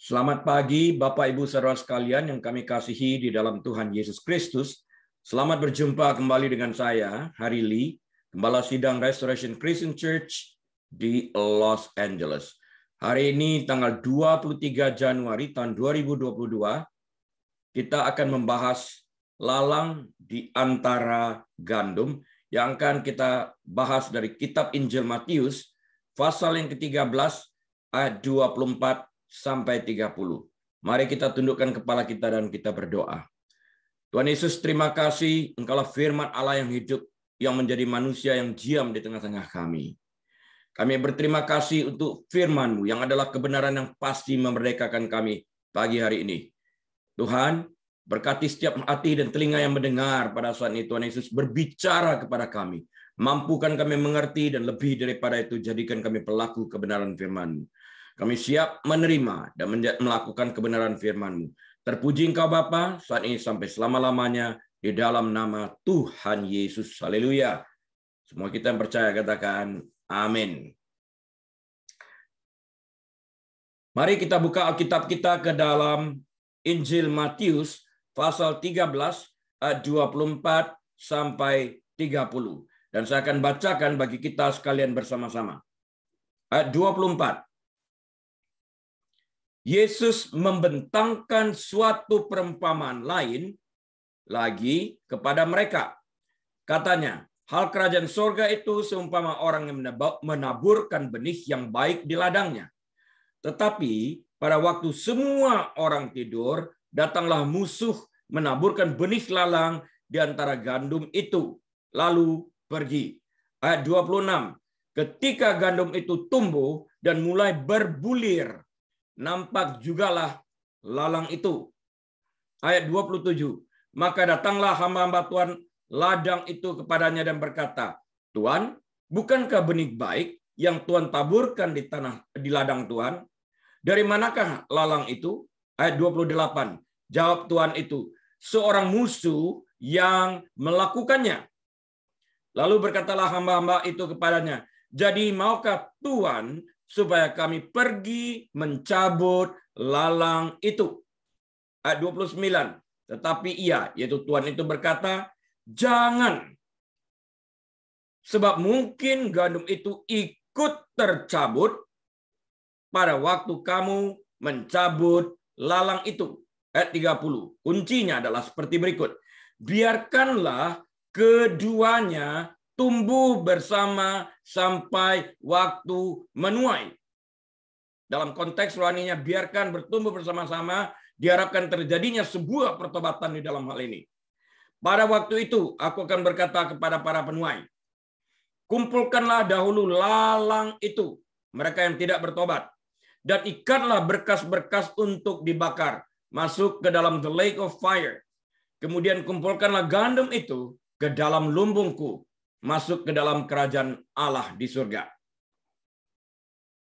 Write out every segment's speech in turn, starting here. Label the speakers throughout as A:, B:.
A: Selamat pagi Bapak Ibu saudara sekalian yang kami kasihi di dalam Tuhan Yesus Kristus. Selamat berjumpa kembali dengan saya, Harry Lee, Gembala Sidang Restoration Christian Church di Los Angeles. Hari ini tanggal 23 Januari tahun 2022, kita akan membahas lalang di antara gandum yang akan kita bahas dari kitab Injil Matius, pasal yang ke-13 ayat 24 sampai 30. Mari kita tundukkan kepala kita dan kita berdoa. Tuhan Yesus, terima kasih Engkaulah firman Allah yang hidup, yang menjadi manusia yang diam di tengah-tengah kami. Kami berterima kasih untuk firman-Mu yang adalah kebenaran yang pasti memerdekakan kami pagi hari ini. Tuhan, berkati setiap hati dan telinga yang mendengar pada saat ini. Tuhan Yesus berbicara kepada kami. Mampukan kami mengerti dan lebih daripada itu jadikan kami pelaku kebenaran firman-Mu. Kami siap menerima dan melakukan kebenaran firman-Mu. Terpuji Engkau Bapa saat ini sampai selama-lamanya di dalam nama Tuhan Yesus. Haleluya. Semua kita yang percaya katakan amin. Mari kita buka Alkitab kita ke dalam Injil Matius pasal 13 ayat 24 sampai 30. Dan saya akan bacakan bagi kita sekalian bersama-sama. Ayat 24. Yesus membentangkan suatu perumpamaan lain lagi kepada mereka. Katanya, hal kerajaan surga itu seumpama orang yang menaburkan benih yang baik di ladangnya. Tetapi pada waktu semua orang tidur, datanglah musuh menaburkan benih lalang di antara gandum itu, lalu pergi. Ayat 26. Ketika gandum itu tumbuh dan mulai berbulir, nampak jugalah lalang itu. Ayat 27. Maka datanglah hamba-hamba Tuhan ladang itu kepadanya dan berkata, Tuhan, bukankah benih baik yang Tuhan taburkan di ladang Tuhan? Dari manakah lalang itu? Ayat 28. Jawab Tuhan itu, seorang musuh yang melakukannya. Lalu berkatalah hamba-hamba itu kepadanya, jadi maukah Tuhan supaya kami pergi mencabut lalang itu? Ayat 29. Tetapi ia, yaitu Tuhan itu berkata, jangan. Sebab mungkin gandum itu ikut tercabut pada waktu kamu mencabut lalang itu. Ayat 30. Kuncinya adalah seperti berikut. Biarkanlah keduanya tumbuh bersama sampai waktu menuai. Dalam konteks rohaninya, biarkan bertumbuh bersama-sama, diharapkan terjadinya sebuah pertobatan di dalam hal ini. Pada waktu itu, aku akan berkata kepada para penuai, kumpulkanlah dahulu lalang itu, mereka yang tidak bertobat, dan ikatlah berkas-berkas untuk dibakar, masuk ke dalam the lake of fire. Kemudian kumpulkanlah gandum itu ke dalam lumbungku, masuk ke dalam kerajaan Allah di surga.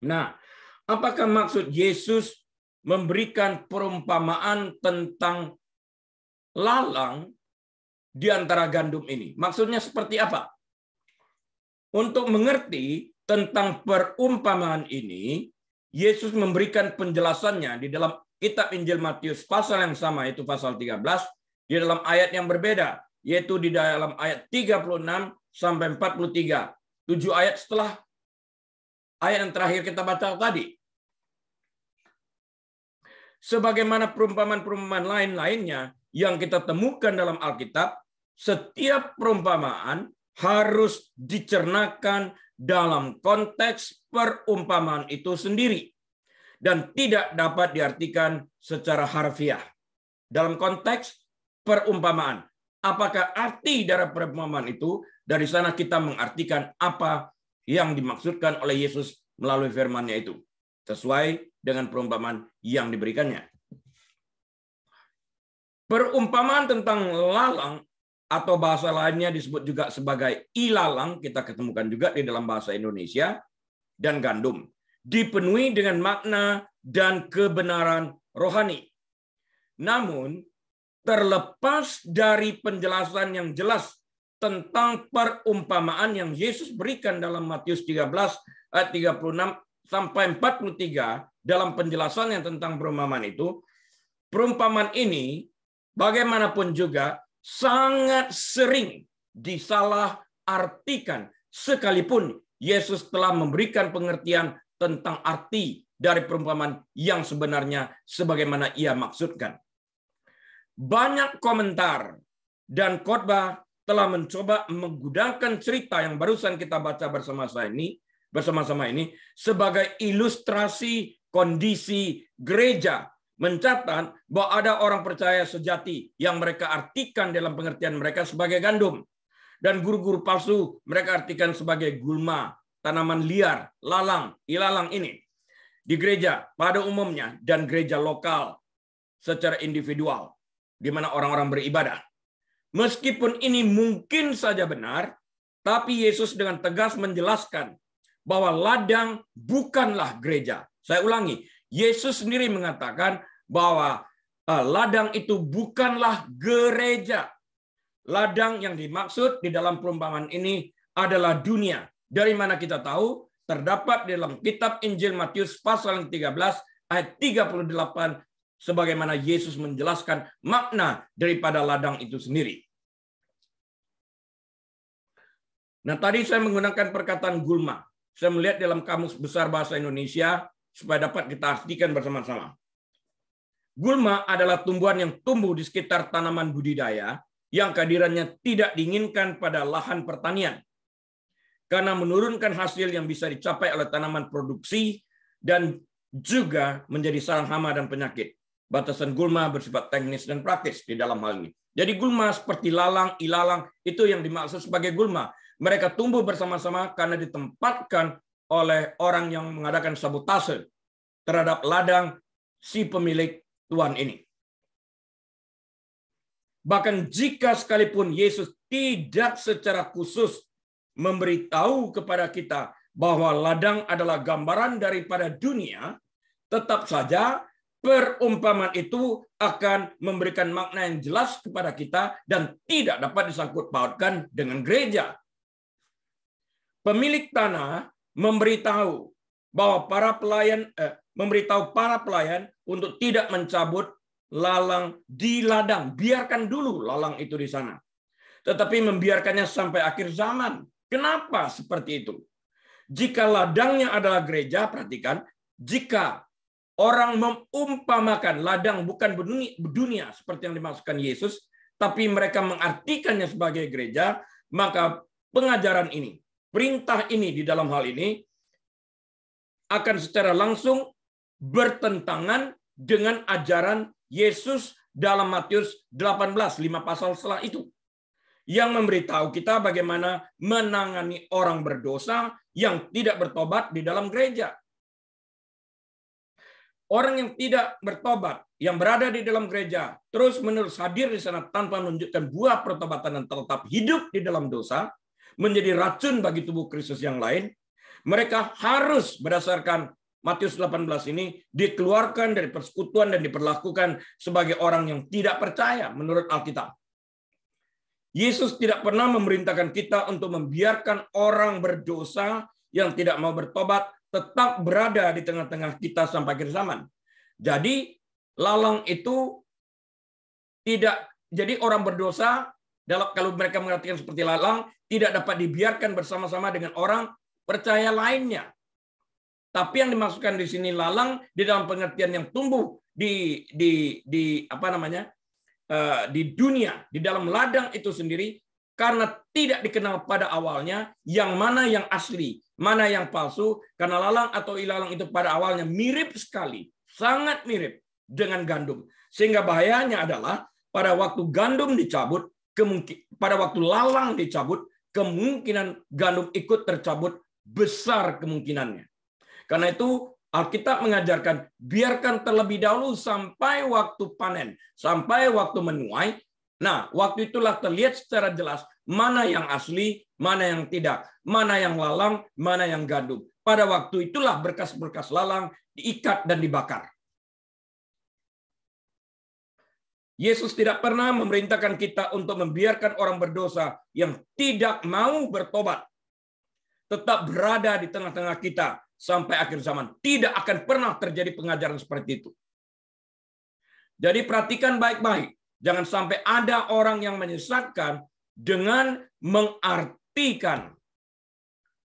A: Nah, apakah maksud Yesus memberikan perumpamaan tentang lalang di antara gandum ini? Maksudnya seperti apa? Untuk mengerti tentang perumpamaan ini, Yesus memberikan penjelasannya di dalam kitab Injil Matius pasal yang sama, yaitu pasal 13, di dalam ayat yang berbeda, yaitu di dalam ayat 36 sampai 43. 7 ayat setelah ayat yang terakhir kita baca tadi. Sebagaimana perumpamaan-perumpamaan lain-lainnya yang kita temukan dalam Alkitab, setiap perumpamaan harus dicernakan dalam konteks perumpamaan itu sendiri dan tidak dapat diartikan secara harfiah. Dalam konteks perumpamaan, apakah arti dari perumpamaan itu? Dari sana kita mengartikan apa yang dimaksudkan oleh Yesus melalui firman-Nya itu, sesuai dengan perumpamaan yang diberikannya. Perumpamaan tentang lalang atau bahasa lainnya disebut juga sebagai ilalang, kita ketemukan juga di dalam bahasa Indonesia, dan gandum, dipenuhi dengan makna dan kebenaran rohani. Namun, terlepas dari penjelasan yang jelas tentang perumpamaan yang Yesus berikan dalam Matius 13 ayat 36 sampai 43 dalam penjelasannya tentang perumpamaan itu, perumpamaan ini bagaimanapun juga sangat sering disalahartikan sekalipun Yesus telah memberikan pengertian tentang arti dari perumpamaan yang sebenarnya sebagaimana ia maksudkan. Banyak komentar dan khotbah telah mencoba menggunakan cerita yang barusan kita baca bersama-sama ini sebagai ilustrasi kondisi gereja, mencatat bahwa ada orang percaya sejati yang mereka artikan dalam pengertian mereka sebagai gandum, dan guru-guru palsu mereka artikan sebagai gulma, tanaman liar, lalang, ilalang ini di gereja pada umumnya dan gereja lokal secara individual di mana orang-orang beribadah. Meskipun ini mungkin saja benar, tapi Yesus dengan tegas menjelaskan bahwa ladang bukanlah gereja. Saya ulangi, Yesus sendiri mengatakan bahwa ladang itu bukanlah gereja. Ladang yang dimaksud di dalam perumpamaan ini adalah dunia. Dari mana kita tahu? Terdapat di dalam kitab Injil Matius pasal 13 ayat 38 sebagaimana Yesus menjelaskan makna daripada ladang itu sendiri. Nah, tadi saya menggunakan perkataan gulma. Saya melihat dalam Kamus Besar Bahasa Indonesia supaya dapat kita artikan bersama-sama. Gulma adalah tumbuhan yang tumbuh di sekitar tanaman budidaya yang kehadirannya tidak diinginkan pada lahan pertanian, karena menurunkan hasil yang bisa dicapai oleh tanaman produksi dan juga menjadi sarang hama dan penyakit. Batasan gulma bersifat teknis dan praktis di dalam hal ini. Jadi gulma seperti lalang, ilalang, itu yang dimaksud sebagai gulma. Mereka tumbuh bersama-sama karena ditempatkan oleh orang yang mengadakan sabotase terhadap ladang si pemilik tuan ini. Bahkan jika sekalipun Yesus tidak secara khusus memberitahu kepada kita bahwa ladang adalah gambaran daripada dunia, tetap saja perumpamaan itu akan memberikan makna yang jelas kepada kita dan tidak dapat disangkut pautkan dengan gereja. Pemilik tanah memberitahu bahwa memberitahu para pelayan untuk tidak mencabut lalang di ladang. Biarkan dulu lalang itu di sana. Tetapi membiarkannya sampai akhir zaman. Kenapa seperti itu? Jika ladangnya adalah gereja, perhatikan, jika orang mengumpamakan ladang bukan dunia seperti yang dimaksudkan Yesus, tapi mereka mengartikannya sebagai gereja, maka pengajaran ini, perintah ini di dalam hal ini akan secara langsung bertentangan dengan ajaran Yesus dalam Matius 18, 5 pasal setelah itu, yang memberitahu kita bagaimana menangani orang berdosa yang tidak bertobat di dalam gereja. Orang yang tidak bertobat, yang berada di dalam gereja, terus-menerus hadir di sana tanpa menunjukkan buah pertobatan dan tetap hidup di dalam dosa, menjadi racun bagi tubuh Kristus yang lain. Mereka harus berdasarkan Matius 18 ini dikeluarkan dari persekutuan dan diperlakukan sebagai orang yang tidak percaya menurut Alkitab. Yesus tidak pernah memerintahkan kita untuk membiarkan orang berdosa yang tidak mau bertobat tetap berada di tengah-tengah kita sampai akhir zaman. Jadi lalang itu tidak, jadi orang berdosa kalau mereka mengartikan seperti lalang tidak dapat dibiarkan bersama-sama dengan orang percaya lainnya. Tapi yang dimaksudkan di sini lalang di dalam pengertian yang tumbuh di dunia, di dalam ladang itu sendiri, karena tidak dikenal pada awalnya yang mana yang asli, mana yang palsu, karena lalang atau ilalang itu pada awalnya mirip sekali, sangat mirip dengan gandum. Sehingga bahayanya adalah pada waktu gandum dicabut, pada waktu lalang dicabut, kemungkinan gandum ikut tercabut besar kemungkinannya. Karena itu Alkitab mengajarkan biarkan terlebih dahulu sampai waktu panen, sampai waktu menuai. Nah, waktu itulah terlihat secara jelas mana yang asli, mana yang tidak, mana yang lalang, mana yang gandum. Pada waktu itulah berkas-berkas lalang diikat dan dibakar. Yesus tidak pernah memerintahkan kita untuk membiarkan orang berdosa yang tidak mau bertobat tetap berada di tengah-tengah kita sampai akhir zaman. Tidak akan pernah terjadi pengajaran seperti itu. Jadi perhatikan baik-baik. Jangan sampai ada orang yang menyesatkan dengan mengartikan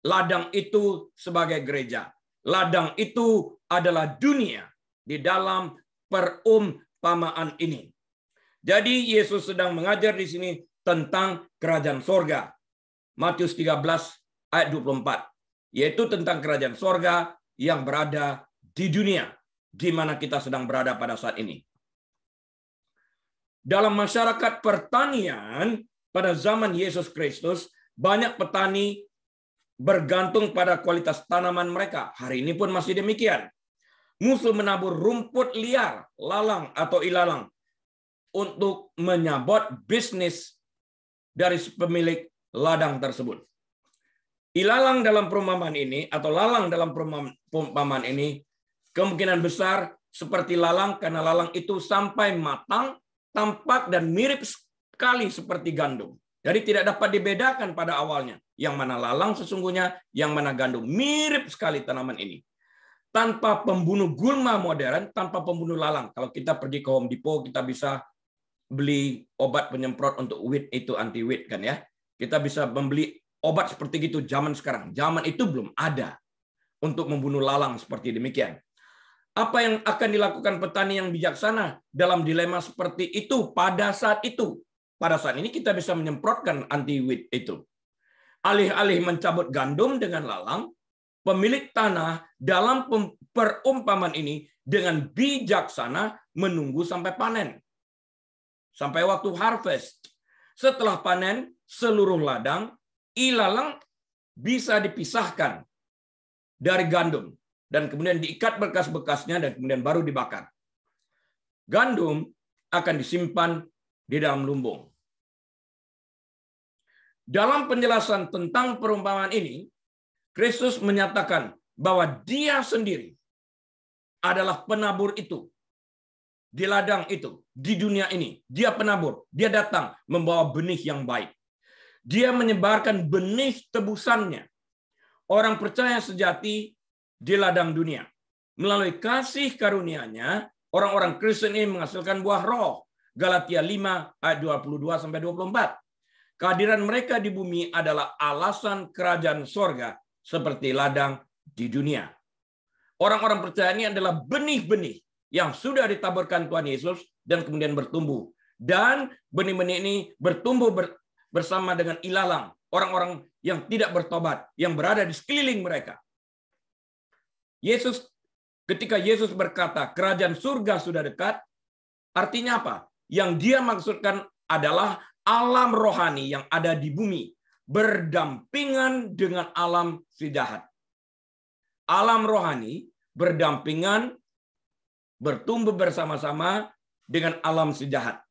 A: ladang itu sebagai gereja. Ladang itu adalah dunia di dalam perumpamaan ini. Jadi Yesus sedang mengajar di sini tentang kerajaan sorga. Matius 13 ayat 24. Yaitu tentang kerajaan sorga yang berada di dunia. Di mana kita sedang berada pada saat ini. Dalam masyarakat pertanian pada zaman Yesus Kristus, banyak petani bergantung pada kualitas tanaman mereka. Hari ini pun masih demikian. Musuh menabur rumput liar, lalang atau ilalang untuk menyabot bisnis dari pemilik ladang tersebut. Ilalang dalam perumpamaan ini atau lalang dalam perumpamaan ini kemungkinan besar seperti lalang karena lalang itu sampai matang, tampak dan mirip sekali seperti gandum. Jadi tidak dapat dibedakan pada awalnya. Yang mana lalang sesungguhnya, yang mana gandum. Mirip sekali tanaman ini. Tanpa pembunuh gulma modern, tanpa pembunuh lalang. Kalau kita pergi ke Home Depot, kita bisa beli obat penyemprot untuk weed itu, anti weed kan ya. Kita bisa membeli obat seperti itu zaman sekarang. Zaman itu belum ada untuk membunuh lalang seperti demikian. Apa yang akan dilakukan petani yang bijaksana dalam dilema seperti itu pada saat itu? Pada saat ini kita bisa menyemprotkan anti-weed itu. Alih-alih mencabut gandum dengan lalang, pemilik tanah dalam perumpamaan ini dengan bijaksana menunggu sampai panen. Sampai waktu harvest. Setelah panen, seluruh ladang, ilalang bisa dipisahkan dari gandum. Dan kemudian diikat bekas-bekasnya dan kemudian baru dibakar. Gandum akan disimpan di dalam lumbung. Dalam penjelasan tentang perumpamaan ini, Kristus menyatakan bahwa Dia sendiri adalah penabur itu. Di ladang itu, di dunia ini. Dia penabur. Dia datang membawa benih yang baik. Dia menyebarkan benih tebusannya. Orang percaya sejati di ladang dunia. Melalui kasih karunia-Nya, orang-orang Kristen ini menghasilkan buah roh. Galatia 5 ayat 22-24. Kehadiran mereka di bumi adalah alasan kerajaan sorga seperti ladang di dunia. Orang-orang percaya ini adalah benih-benih yang sudah ditaburkan Tuhan Yesus dan kemudian bertumbuh. Dan benih-benih ini bertumbuh bersama dengan ilalang. Orang-orang yang tidak bertobat, yang berada di sekeliling mereka. Ketika Yesus berkata, kerajaan surga sudah dekat, artinya apa? Yang Dia maksudkan adalah alam rohani yang ada di bumi, berdampingan dengan alam si jahat. Alam rohani berdampingan, bertumbuh bersama-sama dengan alam si jahat.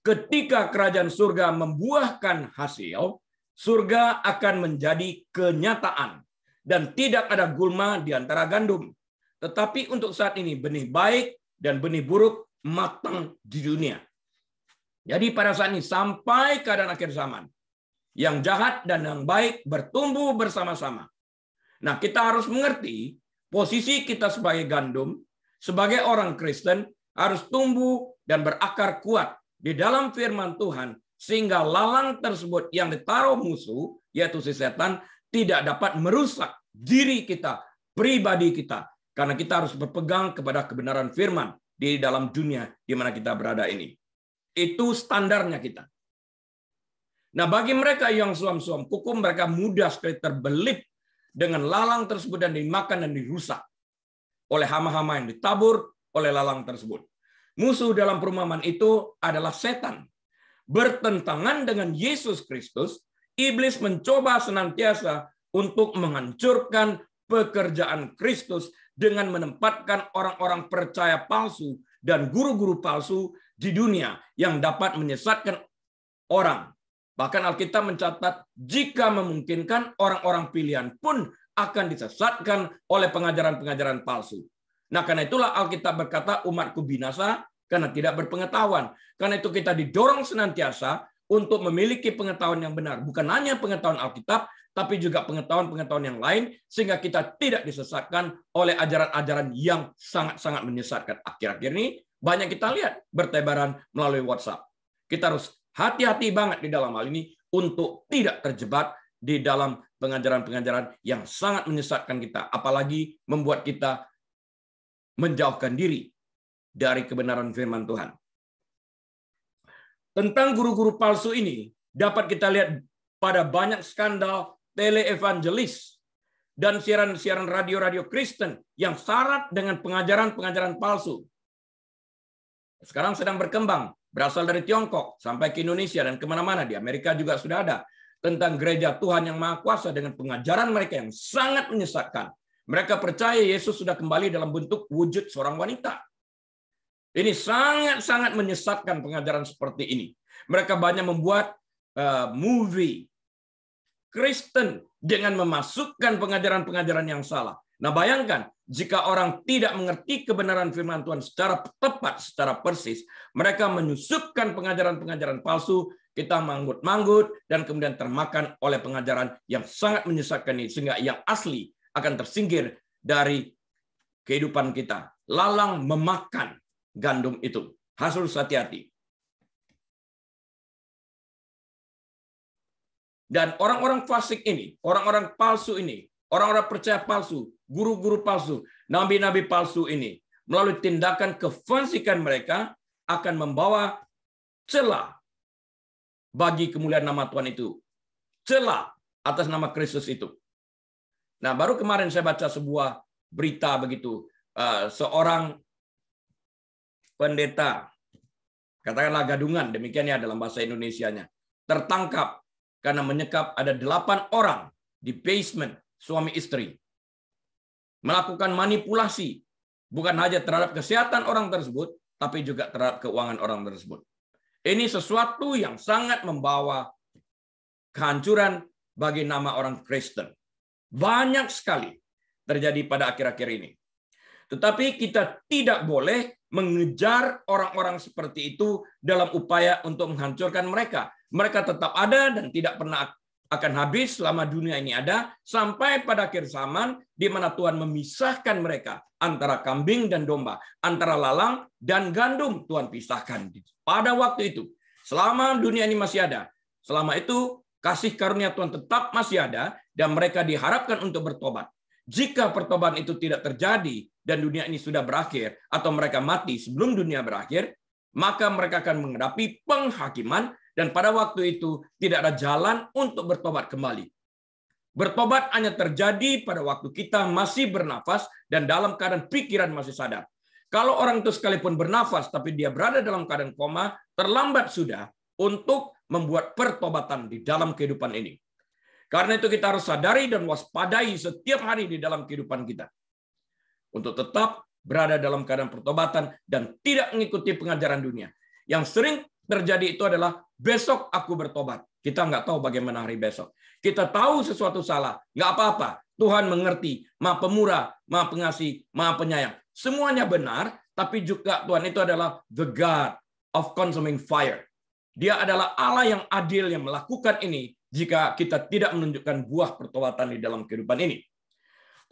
A: Ketika kerajaan surga membuahkan hasil, surga akan menjadi kenyataan. Dan tidak ada gulma di antara gandum. Tetapi untuk saat ini benih baik dan benih buruk matang di dunia. Jadi pada saat ini sampai keadaan akhir zaman. Yang jahat dan yang baik bertumbuh bersama-sama. Nah kita harus mengerti posisi kita sebagai gandum, sebagai orang Kristen harus tumbuh dan berakar kuat di dalam firman Tuhan. Sehingga lalang tersebut yang ditaruh musuh, yaitu si setan, tidak dapat merusak diri kita, pribadi kita. Karena kita harus berpegang kepada kebenaran firman di dalam dunia di mana kita berada ini. Itu standarnya kita. Nah, bagi mereka yang suam-suam kuku, mereka mudah sekali terbelit dengan lalang tersebut dan dimakan dan dirusak oleh hama-hama yang ditabur oleh lalang tersebut. Musuh dalam perumpamaan itu adalah setan. Bertentangan dengan Yesus Kristus, iblis mencoba senantiasa untuk menghancurkan pekerjaan Kristus dengan menempatkan orang-orang percaya palsu dan guru-guru palsu di dunia yang dapat menyesatkan orang. Bahkan Alkitab mencatat, jika memungkinkan orang-orang pilihan pun akan disesatkan oleh pengajaran-pengajaran palsu. Nah, karena itulah Alkitab berkata, umatku binasa karena tidak berpengetahuan. Karena itu kita didorong senantiasa untuk memiliki pengetahuan yang benar. Bukan hanya pengetahuan Alkitab, tapi juga pengetahuan-pengetahuan yang lain, sehingga kita tidak disesatkan oleh ajaran-ajaran yang sangat-sangat menyesatkan. Akhir-akhir ini banyak kita lihat bertebaran melalui WhatsApp. Kita harus hati-hati banget di dalam hal ini untuk tidak terjebak di dalam pengajaran-pengajaran yang sangat menyesatkan kita, apalagi membuat kita menjauhkan diri dari kebenaran firman Tuhan. Tentang guru-guru palsu ini dapat kita lihat pada banyak skandal teleevangelis dan siaran-siaran radio-radio Kristen yang syarat dengan pengajaran-pengajaran palsu. Sekarang sedang berkembang, berasal dari Tiongkok sampai ke Indonesia dan kemana-mana. Di Amerika juga sudah ada tentang gereja Tuhan yang Maha Kuasa dengan pengajaran mereka yang sangat menyesatkan. Mereka percaya Yesus sudah kembali dalam bentuk wujud seorang wanita. Ini sangat-sangat menyesatkan pengajaran seperti ini. Mereka banyak membuat movie Kristen dengan memasukkan pengajaran-pengajaran yang salah. Nah, bayangkan jika orang tidak mengerti kebenaran firman Tuhan secara tepat, secara persis, mereka menyusupkan pengajaran-pengajaran palsu, kita manggut-manggut, dan kemudian termakan oleh pengajaran yang sangat menyesatkan ini, sehingga yang asli akan tersingkir dari kehidupan kita. Lalang memakan gandum itu. Harus hati-hati. Dan orang-orang fasik ini, orang-orang palsu ini, orang-orang percaya palsu, guru-guru palsu, nabi-nabi palsu ini, melalui tindakan kefasikan mereka akan membawa celah bagi kemuliaan nama Tuhan itu. Celah atas nama Kristus itu. Nah, baru kemarin saya baca sebuah berita begitu. Seorang pendeta, katakanlah gadungan, demikian ya dalam bahasa Indonesianya, tertangkap karena menyekap ada 8 orang di basement suami istri. Melakukan manipulasi, bukan hanya terhadap kesehatan orang tersebut, tapi juga terhadap keuangan orang tersebut. Ini sesuatu yang sangat membawa kehancuran bagi nama orang Kristen. Banyak sekali terjadi pada akhir-akhir ini. Tetapi kita tidak boleh mengejar orang-orang seperti itu dalam upaya untuk menghancurkan mereka. Mereka tetap ada dan tidak pernah akan habis selama dunia ini ada, sampai pada akhir zaman di mana Tuhan memisahkan mereka antara kambing dan domba, antara lalang dan gandum. Tuhan pisahkan. Pada waktu itu, selama dunia ini masih ada, selama itu kasih karunia Tuhan tetap masih ada dan mereka diharapkan untuk bertobat. Jika pertobatan itu tidak terjadi dan dunia ini sudah berakhir atau mereka mati sebelum dunia berakhir, maka mereka akan menghadapi penghakiman dan pada waktu itu tidak ada jalan untuk bertobat kembali. Bertobat hanya terjadi pada waktu kita masih bernafas dan dalam keadaan pikiran masih sadar. Kalau orang itu sekalipun bernafas tapi dia berada dalam keadaan koma, terlambat sudah untuk membuat pertobatan di dalam kehidupan ini. Karena itu kita harus sadari dan waspadai setiap hari di dalam kehidupan kita. Untuk tetap berada dalam keadaan pertobatan dan tidak mengikuti pengajaran dunia. Yang sering terjadi itu adalah besok aku bertobat. Kita nggak tahu bagaimana hari besok. Kita tahu sesuatu salah, nggak apa-apa. Tuhan mengerti, Maha Pemurah, Maha Pengasih, Maha Penyayang. Semuanya benar, tapi juga Tuhan itu adalah the God of consuming fire. Dia adalah Allah yang adil yang melakukan ini jika kita tidak menunjukkan buah pertobatan di dalam kehidupan ini.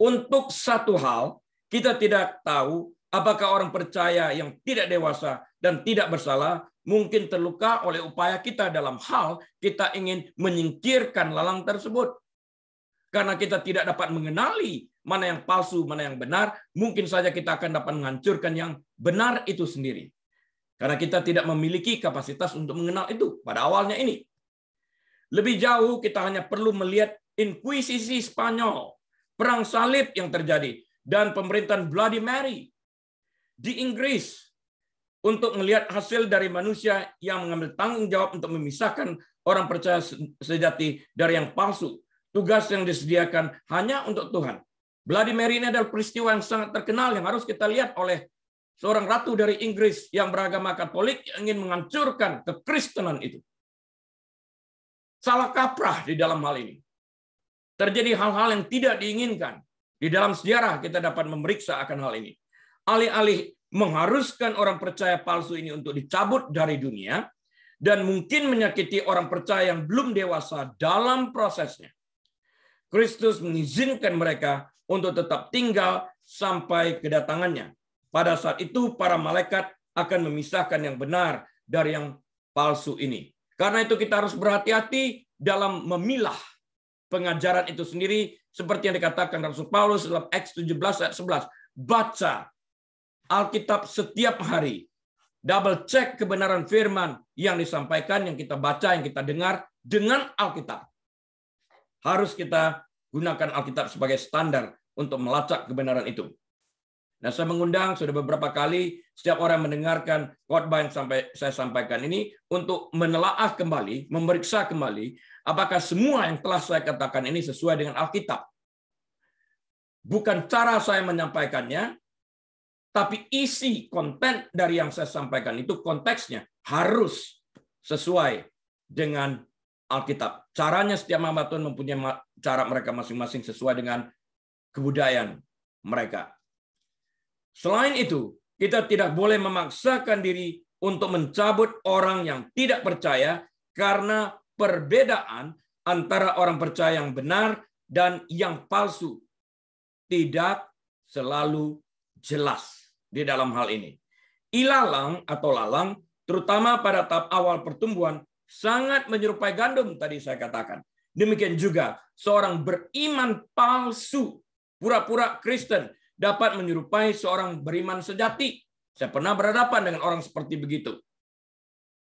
A: Untuk satu hal, kita tidak tahu apakah orang percaya yang tidak dewasa dan tidak bersalah mungkin terluka oleh upaya kita dalam hal kita ingin menyingkirkan lalang tersebut. Karena kita tidak dapat mengenali mana yang palsu, mana yang benar, mungkin saja kita akan dapat menghancurkan yang benar itu sendiri. Karena kita tidak memiliki kapasitas untuk mengenal itu pada awalnya ini. Lebih jauh kita hanya perlu melihat Inkuisisi Spanyol, perang salib yang terjadi, dan pemerintahan Bloody Mary di Inggris untuk melihat hasil dari manusia yang mengambil tanggung jawab untuk memisahkan orang percaya sejati dari yang palsu. Tugas yang disediakan hanya untuk Tuhan. Bloody Mary ini adalah peristiwa yang sangat terkenal yang harus kita lihat oleh seorang ratu dari Inggris yang beragama Katolik yang ingin menghancurkan kekristenan itu. Salah kaprah di dalam hal ini. Terjadi hal-hal yang tidak diinginkan. Di dalam sejarah kita dapat memeriksa akan hal ini. Alih-alih mengharuskan orang percaya palsu ini untuk dicabut dari dunia, dan mungkin menyakiti orang percaya yang belum dewasa dalam prosesnya. Kristus mengizinkan mereka untuk tetap tinggal sampai kedatangannya. Pada saat itu para malaikat akan memisahkan yang benar dari yang palsu ini. Karena itu kita harus berhati-hati dalam memilah pengajaran itu sendiri, seperti yang dikatakan Rasul Paulus dalam Acts 17 ayat 11. Baca Alkitab setiap hari. Double check kebenaran firman yang disampaikan, yang kita baca, yang kita dengar dengan Alkitab. Harus kita gunakan Alkitab sebagai standar untuk melacak kebenaran itu. Nah, saya mengundang sudah beberapa kali setiap orang mendengarkan khotbah yang saya sampaikan ini untuk menelaah kembali, memeriksa kembali apakah semua yang telah saya katakan ini sesuai dengan Alkitab. Bukan cara saya menyampaikannya, tapi isi konten dari yang saya sampaikan itu konteksnya harus sesuai dengan Alkitab. Caranya setiap hamba Tuhan mempunyai cara mereka masing-masing sesuai dengan kebudayaan mereka. Selain itu, kita tidak boleh memaksakan diri untuk mencabut orang yang tidak percaya karena perbedaan antara orang percaya yang benar dan yang palsu tidak selalu jelas di dalam hal ini. Ilalang atau lalang, terutama pada tahap awal pertumbuhan, sangat menyerupai gandum tadi saya katakan. Demikian juga seorang beriman palsu, pura-pura Kristen, dapat menyerupai seorang beriman sejati. Saya pernah berhadapan dengan orang seperti begitu.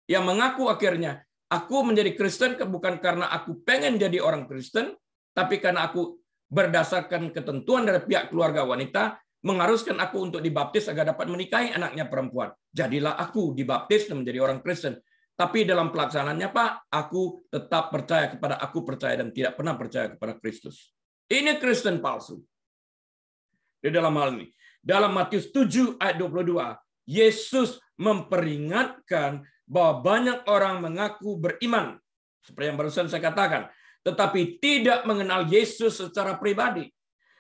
A: Yang mengaku akhirnya, aku menjadi Kristen bukan karena aku pengen jadi orang Kristen, tapi karena aku berdasarkan ketentuan dari pihak keluarga wanita, mengharuskan aku untuk dibaptis agar dapat menikahi anaknya perempuan. Jadilah aku dibaptis dan menjadi orang Kristen. Tapi dalam pelaksanaannya, Pak, aku tetap percaya kepada aku percaya dan tidak pernah percaya kepada Kristus. Ini Kristen palsu. Di dalam hal ini, dalam Matius 7 ayat 22, Yesus memperingatkan bahwa banyak orang mengaku beriman, seperti yang barusan saya katakan, tetapi tidak mengenal Yesus secara pribadi.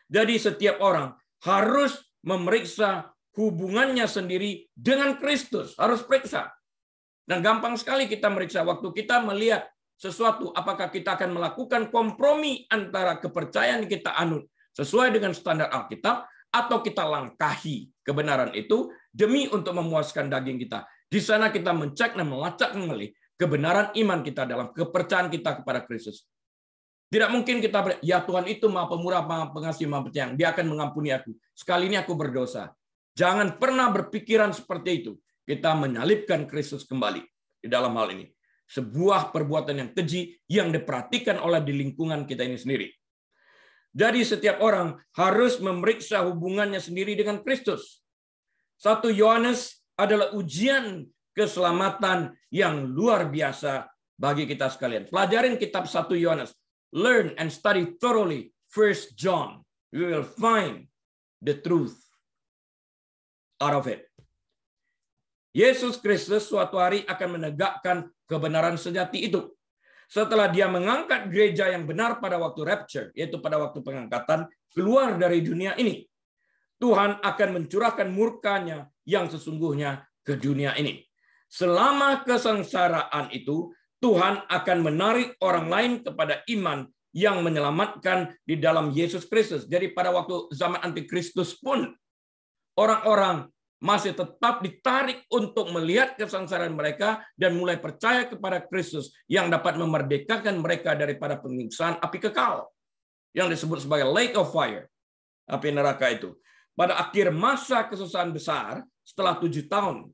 A: Jadi setiap orang harus memeriksa hubungannya sendiri dengan Kristus, harus periksa. Dan gampang sekali kita meriksa waktu kita melihat sesuatu, apakah kita akan melakukan kompromi antara kepercayaan yang kita anut sesuai dengan standar Alkitab, atau kita langkahi kebenaran itu demi untuk memuaskan daging kita. Di sana kita mencek dan melacak kembali kebenaran iman kita dalam kepercayaan kita kepada Kristus. Tidak mungkin kita ya Tuhan itu Maha Pemurah, Maha Pengasih, Maha Penyayang. Dia akan mengampuni aku. Sekali ini aku berdosa. Jangan pernah berpikiran seperti itu. Kita menyalibkan Kristus kembali di dalam hal ini. Sebuah perbuatan yang keji yang diperhatikan oleh di lingkungan kita ini sendiri. Jadi setiap orang harus memeriksa hubungannya sendiri dengan Kristus. 1 Yohanes adalah ujian keselamatan yang luar biasa bagi kita sekalian. Pelajarin kitab 1 Yohanes. Learn and study thoroughly 1 John. You will find the truth out of it. Yesus Kristus suatu hari akan menegakkan kebenaran sejati itu. Setelah dia mengangkat gereja yang benar pada waktu rapture, yaitu pada waktu pengangkatan, keluar dari dunia ini, Tuhan akan mencurahkan murkanya yang sesungguhnya ke dunia ini. Selama kesengsaraan itu, Tuhan akan menarik orang lain kepada iman yang menyelamatkan di dalam Yesus Kristus. Jadi pada waktu zaman antikristus pun, orang-orang masih tetap ditarik untuk melihat kesengsaraan mereka dan mulai percaya kepada Kristus yang dapat memerdekakan mereka daripada penyiksaan api kekal yang disebut sebagai lake of fire, api neraka itu. Pada akhir masa kesusahan besar setelah 7 tahun,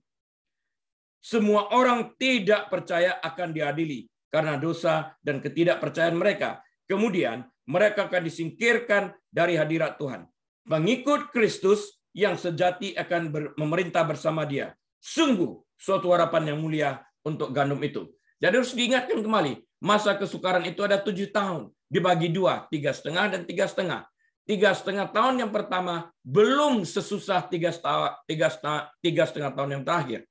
A: semua orang tidak percaya akan diadili karena dosa dan ketidakpercayaan mereka. Kemudian mereka akan disingkirkan dari hadirat Tuhan. Pengikut Kristus yang sejati akan memerintah bersama dia. Sungguh suatu harapan yang mulia untuk gandum itu. Jadi harus diingatkan kembali, masa kesukaran itu ada 7 tahun. Dibagi 2, 3,5 dan 3,5. 3,5 tahun yang pertama belum sesusah 3,5 tahun yang terakhir.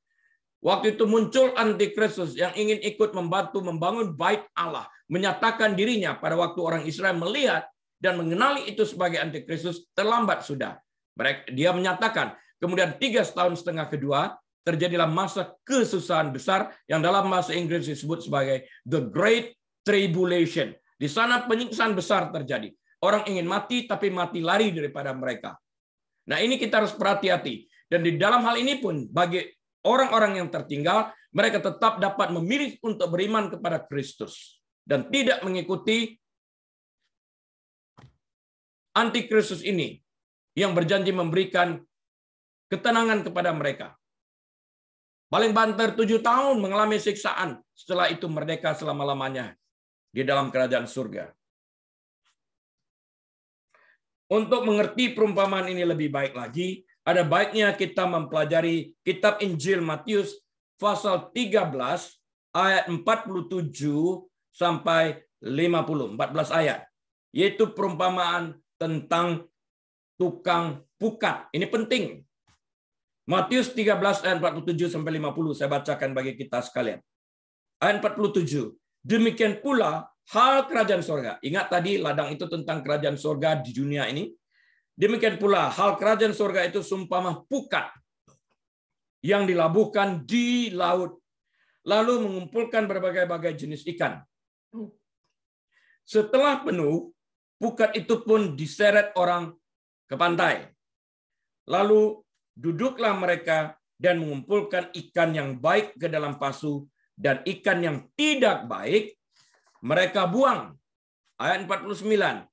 A: Waktu itu muncul antikristus yang ingin ikut membantu membangun bait Allah. Menyatakan dirinya pada waktu orang Israel melihat dan mengenali itu sebagai antikristus, terlambat sudah. Dia menyatakan, kemudian 3,5 tahun kedua, terjadilah masa kesusahan besar yang dalam bahasa Inggris disebut sebagai the Great Tribulation. Di sana penyiksaan besar terjadi. Orang ingin mati, tapi mati lari daripada mereka. Nah, ini kita harus berhati-hati. Dan di dalam hal ini pun, bagi orang-orang yang tertinggal, mereka tetap dapat memilih untuk beriman kepada Kristus. Dan tidak mengikuti antikristus ini yang berjanji memberikan ketenangan kepada mereka. Paling banter 7 tahun mengalami siksaan. Setelah itu merdeka selama-lamanya di dalam kerajaan surga. Untuk mengerti perumpamaan ini lebih baik lagi, ada baiknya kita mempelajari kitab Injil Matius pasal 13 ayat 47 sampai 50, 14 ayat. Yaitu perumpamaan tentang tukang pukat. Ini penting. Matius 13 ayat 47 sampai 50 saya bacakan bagi kita sekalian. Ayat 47. Demikian pula hal kerajaan surga. Ingat tadi ladang itu tentang kerajaan surga di dunia ini. Demikian pula hal kerajaan surga itu seumpama pukat yang dilabuhkan di laut, lalu mengumpulkan berbagai-bagai jenis ikan. Setelah penuh, pukat itu pun diseret orang ke pantai. Lalu duduklah mereka dan mengumpulkan ikan yang baik ke dalam pasu, dan ikan yang tidak baik mereka buang. Ayat 49.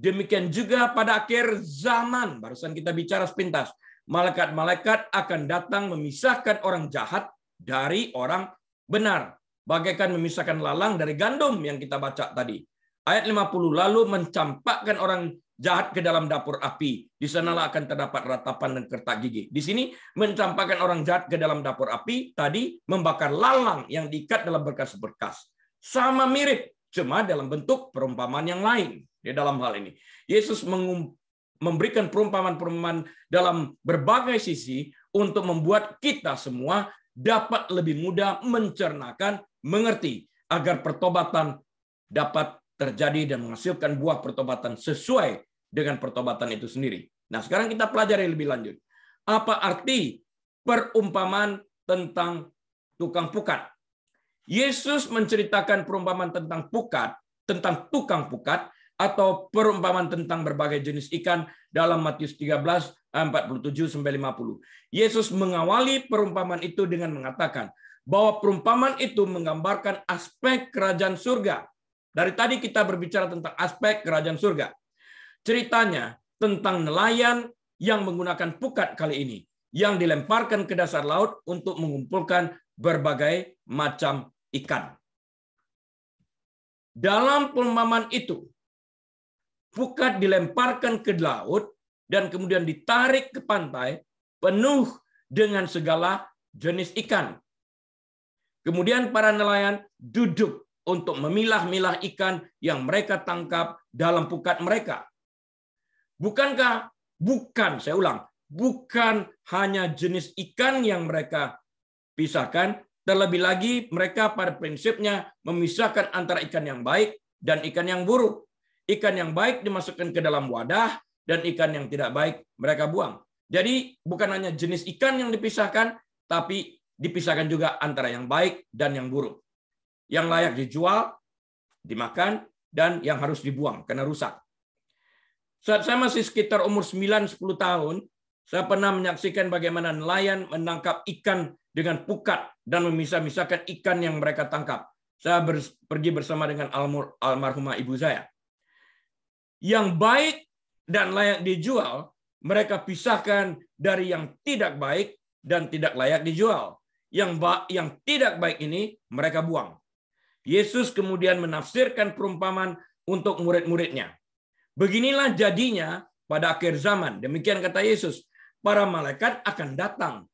A: Demikian juga pada akhir zaman, barusan kita bicara sepintas, malaikat-malaikat akan datang memisahkan orang jahat dari orang benar, bagaikan memisahkan lalang dari gandum yang kita baca tadi. Ayat 50, lalu mencampakkan orang jahat ke dalam dapur api. Di sanalah akan terdapat ratapan dan kertak gigi. Di sini mencampakkan orang jahat ke dalam dapur api, tadi membakar lalang yang diikat dalam berkas-berkas. Sama mirip, cuma dalam bentuk perumpamaan yang lain. Di dalam hal ini, Yesus memberikan perumpamaan-perumpamaan dalam berbagai sisi untuk membuat kita semua dapat lebih mudah mencernakan, mengerti, agar pertobatan dapat terjadi dan menghasilkan buah pertobatan sesuai dengan pertobatan itu sendiri. Nah, sekarang kita pelajari lebih lanjut. Apa arti perumpamaan tentang tukang pukat? Yesus menceritakan perumpamaan tentang pukat, tentang tukang pukat, atau perumpamaan tentang berbagai jenis ikan dalam Matius 13, 47-50. Yesus mengawali perumpamaan itu dengan mengatakan bahwa perumpamaan itu menggambarkan aspek kerajaan surga. Dari tadi kita berbicara tentang aspek kerajaan surga. Ceritanya tentang nelayan yang menggunakan pukat kali ini, yang dilemparkan ke dasar laut untuk mengumpulkan berbagai macam ikan. Dalam perumpamaan itu, pukat dilemparkan ke laut dan kemudian ditarik ke pantai penuh dengan segala jenis ikan. Kemudian para nelayan duduk untuk memilah-milah ikan yang mereka tangkap dalam pukat mereka. Saya ulang, bukan hanya jenis ikan yang mereka pisahkan, terlebih lagi mereka pada prinsipnya memisahkan antara ikan yang baik dan ikan yang buruk. Ikan yang baik dimasukkan ke dalam wadah, dan ikan yang tidak baik mereka buang. Jadi bukan hanya jenis ikan yang dipisahkan, tapi dipisahkan juga antara yang baik dan yang buruk. Yang layak dijual, dimakan, dan yang harus dibuang karena rusak. Saat saya masih sekitar umur 9-10 tahun, saya pernah menyaksikan bagaimana nelayan menangkap ikan dengan pukat dan memisah-misahkan ikan yang mereka tangkap. Saya pergi bersama dengan almarhumah ibu saya. Yang baik dan layak dijual, mereka pisahkan dari yang tidak baik dan tidak layak dijual. Yang tidak baik ini mereka buang. Yesus kemudian menafsirkan perumpamaan untuk murid-muridnya. Beginilah jadinya pada akhir zaman. Demikian kata Yesus. Para malaikat akan datang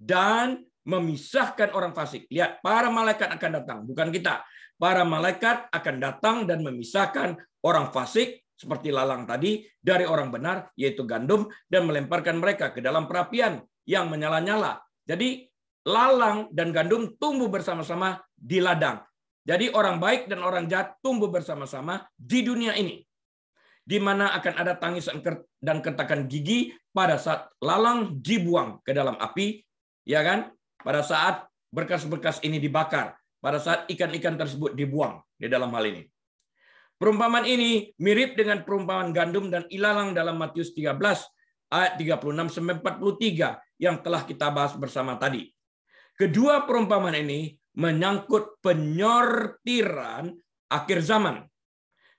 A: dan memisahkan orang fasik. Lihat, para malaikat akan datang, bukan kita. Para malaikat akan datang dan memisahkan orang fasik, seperti lalang tadi, dari orang benar, yaitu gandum, dan melemparkan mereka ke dalam perapian yang menyala-nyala. Jadi, lalang dan gandum tumbuh bersama-sama di ladang. Jadi orang baik dan orang jahat tumbuh bersama-sama di dunia ini, di mana akan ada tangisan dan kertakan gigi pada saat lalang dibuang ke dalam api Ya kan? Pada saat berkas-berkas ini dibakar, pada saat ikan-ikan tersebut dibuang di dalam hal ini. Perumpamaan ini mirip dengan perumpamaan gandum dan ilalang dalam Matius 13 ayat 36-43 yang telah kita bahas bersama tadi. Kedua perumpamaan ini menyangkut penyortiran akhir zaman,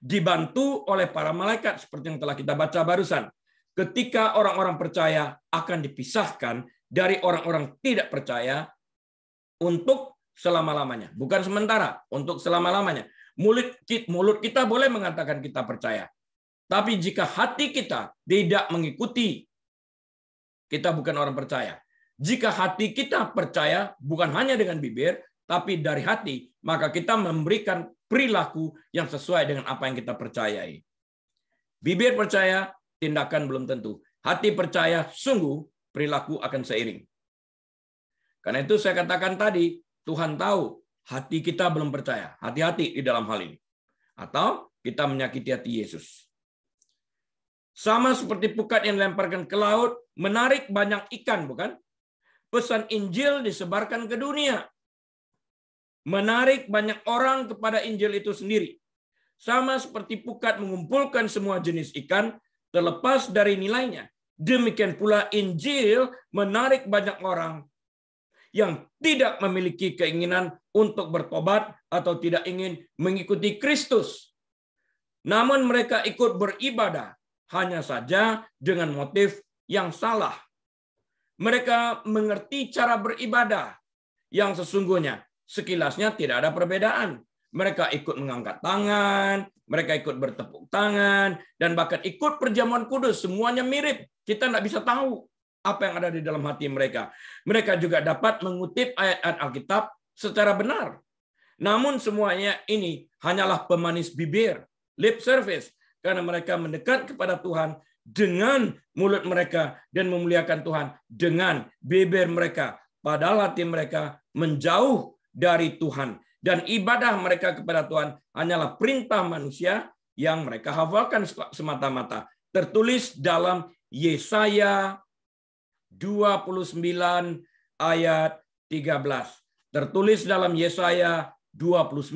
A: dibantu oleh para malaikat seperti yang telah kita baca barusan. Ketika orang-orang percaya akan dipisahkan dari orang-orang tidak percaya untuk selama-lamanya, bukan sementara, untuk selama-lamanya. Mulut kita boleh mengatakan kita percaya, tapi jika hati kita tidak mengikuti, kita bukan orang percaya. Jika hati kita percaya bukan hanya dengan bibir, tapi dari hati, maka kita memberikan perilaku yang sesuai dengan apa yang kita percayai. Bibir percaya, tindakan belum tentu. Hati percaya, sungguh perilaku akan seiring. Karena itu saya katakan tadi, Tuhan tahu hati kita belum percaya. Hati-hati di dalam hal ini. Atau kita menyakiti hati Yesus. Sama seperti pukat yang dilemparkan ke laut, menarik banyak ikan, bukan? Pesan Injil disebarkan ke dunia. Menarik banyak orang kepada Injil itu sendiri. Sama seperti pukat mengumpulkan semua jenis ikan, terlepas dari nilainya. Demikian pula Injil menarik banyak orang yang tidak memiliki keinginan untuk bertobat atau tidak ingin mengikuti Kristus. Namun mereka ikut beribadah, hanya saja dengan motif yang salah. Mereka mengerti cara beribadah yang sesungguhnya sekilasnya tidak ada perbedaan. Mereka ikut mengangkat tangan, mereka ikut bertepuk tangan, dan bahkan ikut perjamuan kudus. Semuanya mirip. Kita tidak bisa tahu apa yang ada di dalam hati mereka. Mereka juga dapat mengutip ayat-ayat Alkitab secara benar. Namun semuanya ini hanyalah pemanis bibir, lip service, karena mereka mendekat kepada Tuhan dengan mulut mereka dan memuliakan Tuhan dengan bibir mereka. Padahal hati mereka menjauh dari Tuhan. Dan ibadah mereka kepada Tuhan hanyalah perintah manusia yang mereka hafalkan semata-mata. Tertulis dalam Yesaya 29 ayat 13. Tertulis dalam Yesaya 29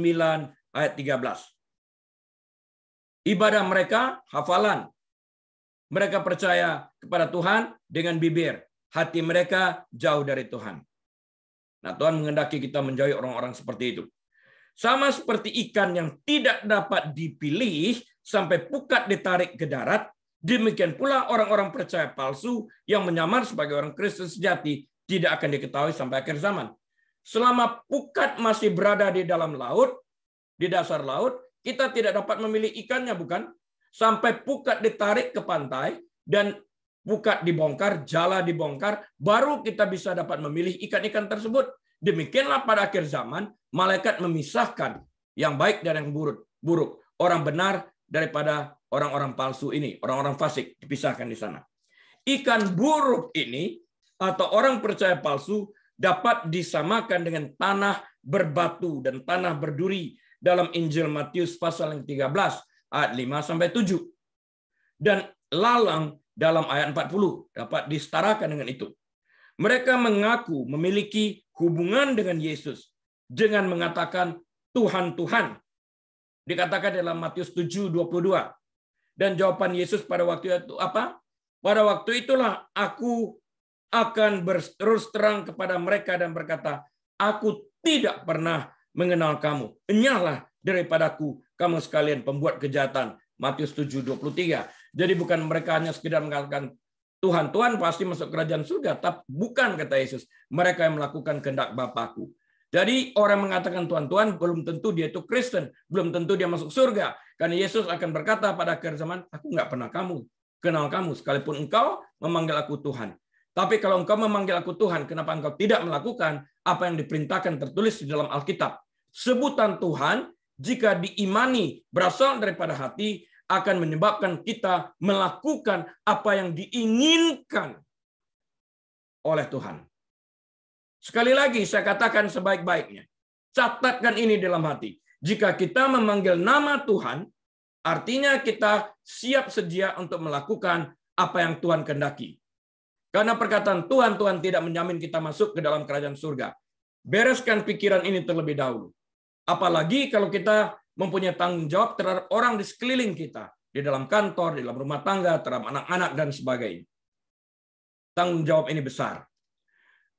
A: ayat 13. Ibadah mereka hafalan. Mereka percaya kepada Tuhan dengan bibir. Hati mereka jauh dari Tuhan. Nah, Tuhan menghendaki kita menjauhi orang-orang seperti itu. Sama seperti ikan yang tidak dapat dipilih sampai pukat ditarik ke darat, demikian pula orang-orang percaya palsu yang menyamar sebagai orang Kristen sejati tidak akan diketahui sampai akhir zaman. Selama pukat masih berada di dalam laut, di dasar laut, kita tidak dapat memilih ikannya, bukan? Sampai pukat ditarik ke pantai dan pukat dibongkar, jala dibongkar, baru kita bisa dapat memilih ikan-ikan tersebut. Demikianlah pada akhir zaman, malaikat memisahkan yang baik dan yang buruk. Orang benar daripada orang-orang palsu ini, orang-orang fasik dipisahkan di sana. Ikan buruk ini atau orang percaya palsu dapat disamakan dengan tanah berbatu dan tanah berduri dalam Injil Matius pasal yang 13 ayat 5-7. Dan lalang dalam ayat 40 dapat disetarakan dengan itu. Mereka mengaku memiliki hubungan dengan Yesus dengan mengatakan Tuhan, Tuhan. Dikatakan dalam Matius 7:22. Dan jawaban Yesus pada waktu itu apa? Pada waktu itulah aku akan berterus terang kepada mereka dan berkata, aku tidak pernah mengenal kamu. Enyahlah daripadaku, kamu sekalian pembuat kejahatan. Matius 7:23. Jadi bukan mereka hanya sekedar mengatakan Tuhan, Tuhan pasti masuk kerajaan surga. Tapi bukan, kata Yesus. Mereka yang melakukan kehendak Bapakku. Jadi orang mengatakan Tuhan, Tuhan belum tentu dia itu Kristen. Belum tentu dia masuk surga. Karena Yesus akan berkata pada akhir zaman, aku nggak pernah kenal kamu. Sekalipun engkau memanggil aku Tuhan. Tapi kalau engkau memanggil aku Tuhan, kenapa engkau tidak melakukan apa yang diperintahkan tertulis di dalam Alkitab? Sebutan Tuhan, jika diimani berasal daripada hati, akan menyebabkan kita melakukan apa yang diinginkan oleh Tuhan. Sekali lagi saya katakan sebaik-baiknya. Catatkan ini dalam hati. Jika kita memanggil nama Tuhan, artinya kita siap sedia untuk melakukan apa yang Tuhan kehendaki. Karena perkataan Tuhan, Tuhan tidak menjamin kita masuk ke dalam kerajaan surga. Bereskan pikiran ini terlebih dahulu. Apalagi kalau kita mempunyai tanggung jawab terhadap orang di sekeliling kita. Di dalam kantor, di dalam rumah tangga, terhadap anak-anak, dan sebagainya. Tanggung jawab ini besar.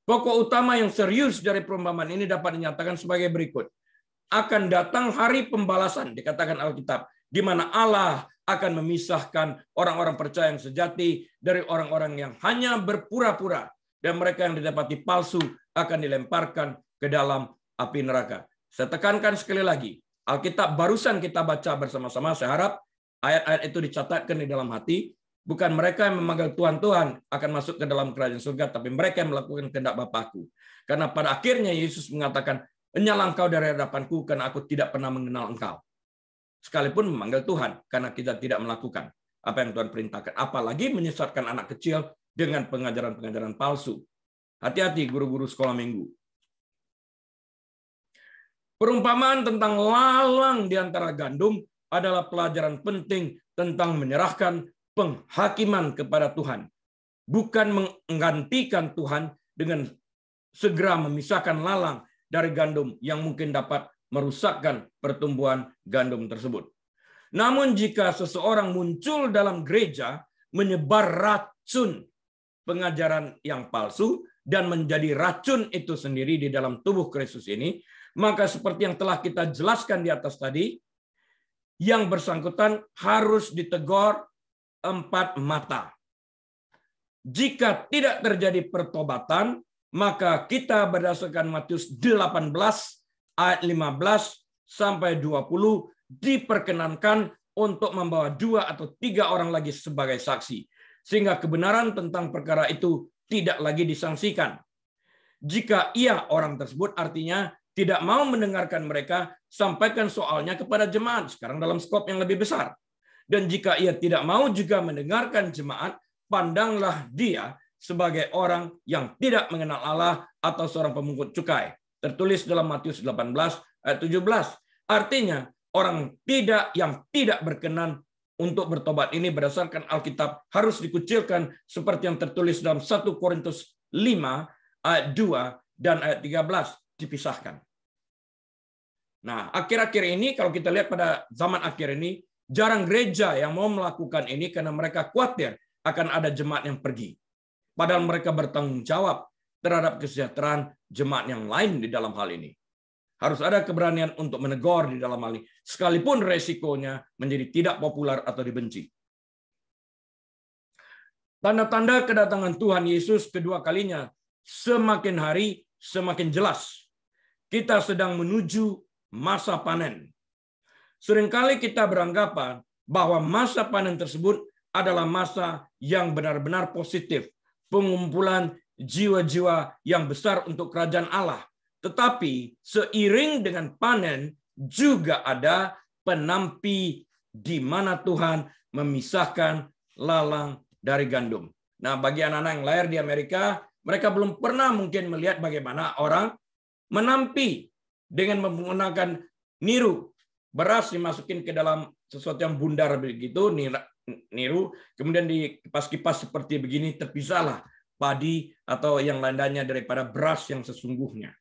A: Pokok utama yang serius dari perumpamaan ini dapat dinyatakan sebagai berikut. Akan datang hari pembalasan, dikatakan Alkitab, di mana Allah akan memisahkan orang-orang percaya yang sejati dari orang-orang yang hanya berpura-pura, dan mereka yang didapati palsu akan dilemparkan ke dalam api neraka. Saya tekankan sekali lagi, Alkitab barusan kita baca bersama-sama, saya harap ayat-ayat itu dicatatkan di dalam hati. Bukan mereka yang memanggil Tuhan akan masuk ke dalam kerajaan surga, tapi mereka yang melakukan kehendak Bapakku. Karena pada akhirnya Yesus mengatakan, "Enyahlah engkau dari hadapanku, karena aku tidak pernah mengenal engkau." Sekalipun memanggil Tuhan, karena kita tidak melakukan apa yang Tuhan perintahkan. Apalagi menyesatkan anak kecil dengan pengajaran-pengajaran palsu. Hati-hati guru-guru sekolah minggu. Perumpamaan tentang lalang di antara gandum adalah pelajaran penting tentang menyerahkan penghakiman kepada Tuhan. Bukan menggantikan Tuhan dengan segera memisahkan lalang dari gandum yang mungkin dapat merusakkan pertumbuhan gandum tersebut. Namun jika seseorang muncul dalam gereja menyebar racun pengajaran yang palsu dan menjadi racun itu sendiri di dalam tubuh Kristus ini, maka seperti yang telah kita jelaskan di atas tadi, yang bersangkutan harus ditegur 4 mata. Jika tidak terjadi pertobatan, maka kita berdasarkan Matius 18 ayat 15 sampai 20 diperkenankan untuk membawa 2 atau 3 orang lagi sebagai saksi, sehingga kebenaran tentang perkara itu tidak lagi disangsikan. Jika orang tersebut artinya tidak mau mendengarkan mereka, sampaikan soalnya kepada jemaat, sekarang dalam skop yang lebih besar. Dan jika ia tidak mau juga mendengarkan jemaat, pandanglah dia sebagai orang yang tidak mengenal Allah atau seorang pemungut cukai. Tertulis dalam Matius 18 ayat 17. Artinya, orang yang tidak berkenan untuk bertobat ini berdasarkan Alkitab harus dikucilkan seperti yang tertulis dalam 1 Korintus 5 ayat 2 dan ayat 13, dipisahkan. Nah, akhir-akhir ini kalau kita lihat pada zaman akhir ini, jarang gereja yang mau melakukan ini karena mereka khawatir akan ada jemaat yang pergi. Padahal mereka bertanggung jawab terhadap kesejahteraan jemaat yang lain di dalam hal ini. Harus ada keberanian untuk menegur di dalam hal ini, sekalipun resikonya menjadi tidak populer atau dibenci. Tanda-tanda kedatangan Tuhan Yesus kedua kalinya semakin hari semakin jelas. Kita sedang menuju masa panen. Seringkali kita beranggapan bahwa masa panen tersebut adalah masa yang benar-benar positif, pengumpulan jiwa-jiwa yang besar untuk kerajaan Allah. Tetapi seiring dengan panen juga ada penampi di mana Tuhan memisahkan lalang dari gandum. Nah, bagi anak-anak yang lahir di Amerika, mereka belum pernah mungkin melihat bagaimana orang menampi dengan menggunakan niru. Beras dimasukin ke dalam sesuatu yang bundar begitu, niru, kemudian dikipas-kipas seperti begini, terpisahlah padi atau yang lainnya daripada beras yang sesungguhnya.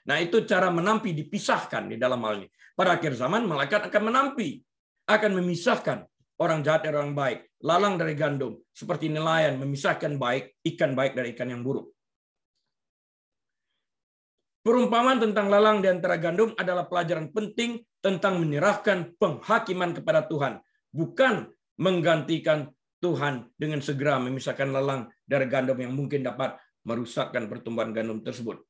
A: Nah, itu cara menampi dipisahkan di dalam hal ini. Pada akhir zaman, malaikat akan menampi, akan memisahkan orang jahat dari orang baik, lalang dari gandum, seperti nelayan memisahkan ikan baik dari ikan yang buruk. Perumpamaan tentang lalang di antara gandum adalah pelajaran penting tentang menyerahkan penghakiman kepada Tuhan, bukan menggantikan Tuhan dengan segera memisahkan lalang dari gandum yang mungkin dapat merusakkan pertumbuhan gandum tersebut.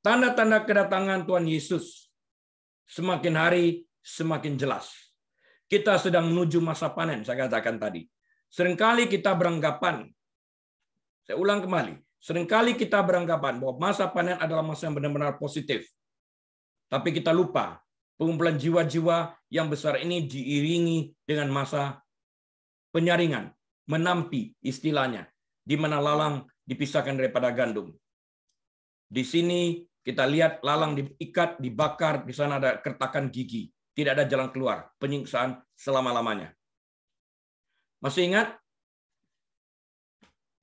A: Tanda-tanda kedatangan Tuhan Yesus semakin hari semakin jelas. Kita sedang menuju masa panen, saya katakan tadi. Seringkali kita beranggapan, saya ulang kembali, seringkali kita beranggapan bahwa masa panen adalah masa yang benar-benar positif. Tapi kita lupa, pengumpulan jiwa-jiwa yang besar ini diiringi dengan masa penyaringan, menampi istilahnya, di mana lalang dipisahkan daripada gandum. Di sini kita lihat lalang diikat, dibakar, di sana ada kertakan gigi. Tidak ada jalan keluar, penyiksaan selama-lamanya. Masih ingat?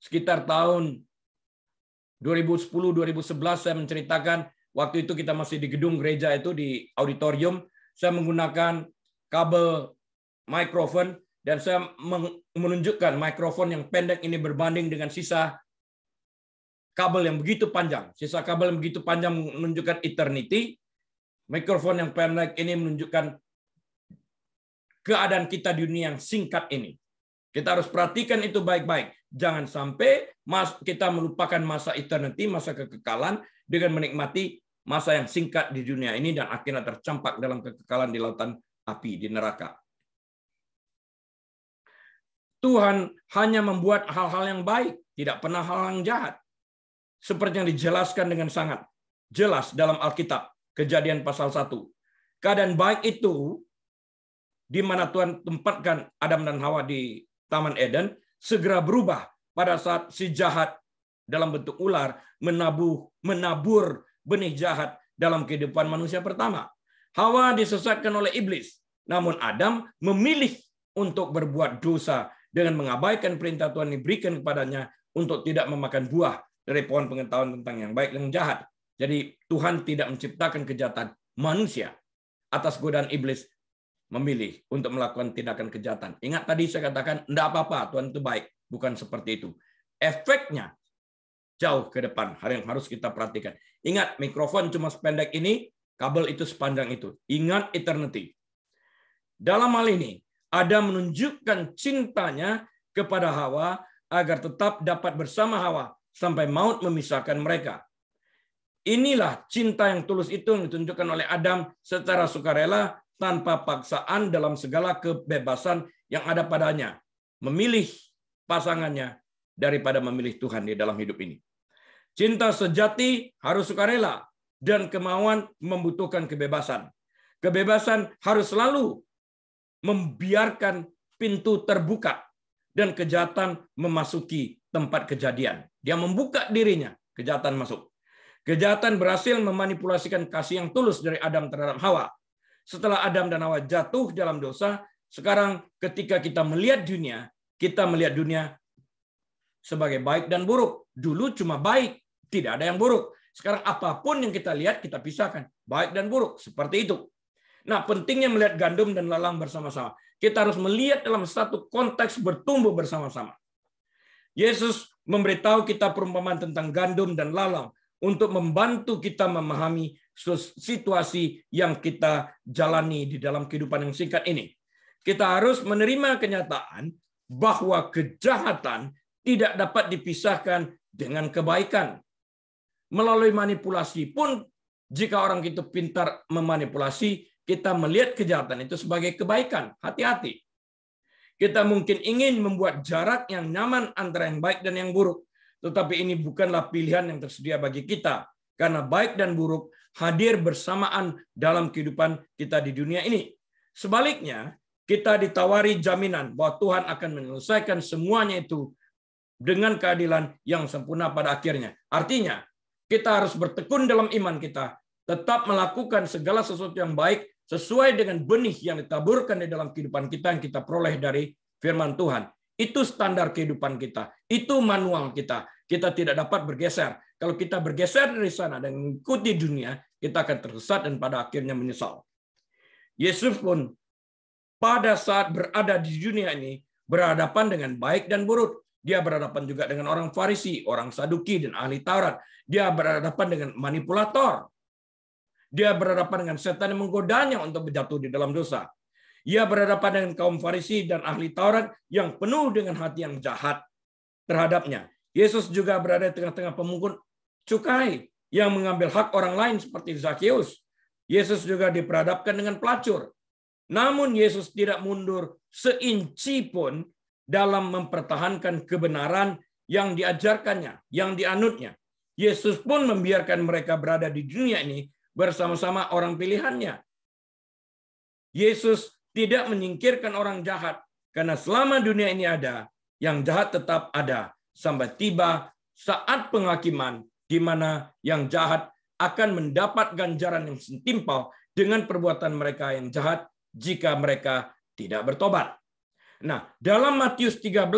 A: Sekitar tahun 2010-2011 saya menceritakan, waktu itu kita masih di gedung gereja itu, di auditorium, saya menggunakan kabel mikrofon, dan saya menunjukkan mikrofon yang pendek ini berbanding dengan sisa kabel yang begitu panjang. Sisa kabel yang begitu panjang menunjukkan eternity. Mikrofon yang pendek ini menunjukkan keadaan kita di dunia yang singkat ini. Kita harus perhatikan itu baik-baik. Jangan sampai kita melupakan masa eternity, masa kekekalan, dengan menikmati masa yang singkat di dunia ini dan akhirnya tercampak dalam kekekalan di lautan api, di neraka. Tuhan hanya membuat hal-hal yang baik, tidak pernah hal yang jahat. Seperti yang dijelaskan dengan sangat jelas dalam Alkitab, Kejadian pasal 1. Keadaan baik itu, di mana Tuhan tempatkan Adam dan Hawa di Taman Eden, segera berubah pada saat si jahat dalam bentuk ular menabur benih jahat dalam kehidupan manusia pertama. Hawa disesatkan oleh iblis, namun Adam memilih untuk berbuat dosa dengan mengabaikan perintah Tuhan yang diberikan kepadanya untuk tidak memakan buah dari pohon pengetahuan tentang yang baik dan yang jahat. Jadi Tuhan tidak menciptakan kejahatan, manusia atas godaan iblis memilih untuk melakukan tindakan kejahatan. Ingat tadi saya katakan, tidak apa-apa, Tuhan itu baik. Bukan seperti itu. Efeknya jauh ke depan, hal yang harus kita perhatikan. Ingat, mikrofon cuma sependek ini, kabel itu sepanjang itu. Ingat eternity. Dalam hal ini, Adam menunjukkan cintanya kepada Hawa agar tetap dapat bersama Hawa sampai maut memisahkan mereka. Inilah cinta yang tulus itu yang ditunjukkan oleh Adam secara sukarela, tanpa paksaan, dalam segala kebebasan yang ada padanya. Memilih pasangannya daripada memilih Tuhan di dalam hidup ini. Cinta sejati harus sukarela, dan kemauan membutuhkan kebebasan. Kebebasan harus selalu membiarkan pintu terbuka dan kejahatan memasuki tempat kejadian. Dia membuka dirinya, kejahatan masuk. Kejahatan berhasil memanipulasikan kasih yang tulus dari Adam terhadap Hawa. Setelah Adam dan Hawa jatuh dalam dosa, sekarang ketika kita melihat dunia, kita melihat dunia sebagai baik dan buruk. Dulu cuma baik, tidak ada yang buruk. Sekarang apapun yang kita lihat, kita pisahkan. Baik dan buruk, seperti itu. Nah, pentingnya melihat gandum dan lalang bersama-sama. Kita harus melihat dalam satu konteks bertumbuh bersama-sama. Yesus memberitahu kita perumpamaan tentang gandum dan lalang untuk membantu kita memahami situasi yang kita jalani di dalam kehidupan yang singkat ini. Kita harus menerima kenyataan bahwa kejahatan tidak dapat dipisahkan dengan kebaikan. Melalui manipulasi pun, jika orang itu pintar memanipulasi, kita melihat kejahatan itu sebagai kebaikan. Hati-hati. Kita mungkin ingin membuat jarak yang nyaman antara yang baik dan yang buruk. Tetapi ini bukanlah pilihan yang tersedia bagi kita. Karena baik dan buruk hadir bersamaan dalam kehidupan kita di dunia ini. Sebaliknya, kita ditawari jaminan bahwa Tuhan akan menyelesaikan semuanya itu dengan keadilan yang sempurna pada akhirnya. Artinya, kita harus bertekun dalam iman kita, tetap melakukan segala sesuatu yang baik sesuai dengan benih yang ditaburkan di dalam kehidupan kita yang kita peroleh dari firman Tuhan. Itu standar kehidupan kita. Itu manual kita. Kita tidak dapat bergeser. Kalau kita bergeser dari sana dan mengikuti dunia, kita akan tersesat dan pada akhirnya menyesal. Yesus pun pada saat berada di dunia ini berhadapan dengan baik dan buruk. Dia berhadapan juga dengan orang Farisi, orang Saduki, dan ahli Taurat. Dia berhadapan dengan manipulator. Dia berhadapan dengan setan yang menggodanya untuk jatuh di dalam dosa. Ia berhadapan dengan kaum Farisi dan ahli Taurat yang penuh dengan hati yang jahat terhadapnya. Yesus juga berada di tengah-tengah pemungut cukai yang mengambil hak orang lain seperti Zakheus. Yesus juga diperhadapkan dengan pelacur. Namun Yesus tidak mundur seinci pun dalam mempertahankan kebenaran yang diajarkannya, yang dianutnya. Yesus pun membiarkan mereka berada di dunia ini bersama-sama orang pilihannya. Yesus tidak menyingkirkan orang jahat, karena selama dunia ini ada, yang jahat tetap ada, sampai tiba saat penghakiman, di mana yang jahat akan mendapat ganjaran yang setimpal dengan perbuatan mereka yang jahat jika mereka tidak bertobat. Nah, dalam Matius 13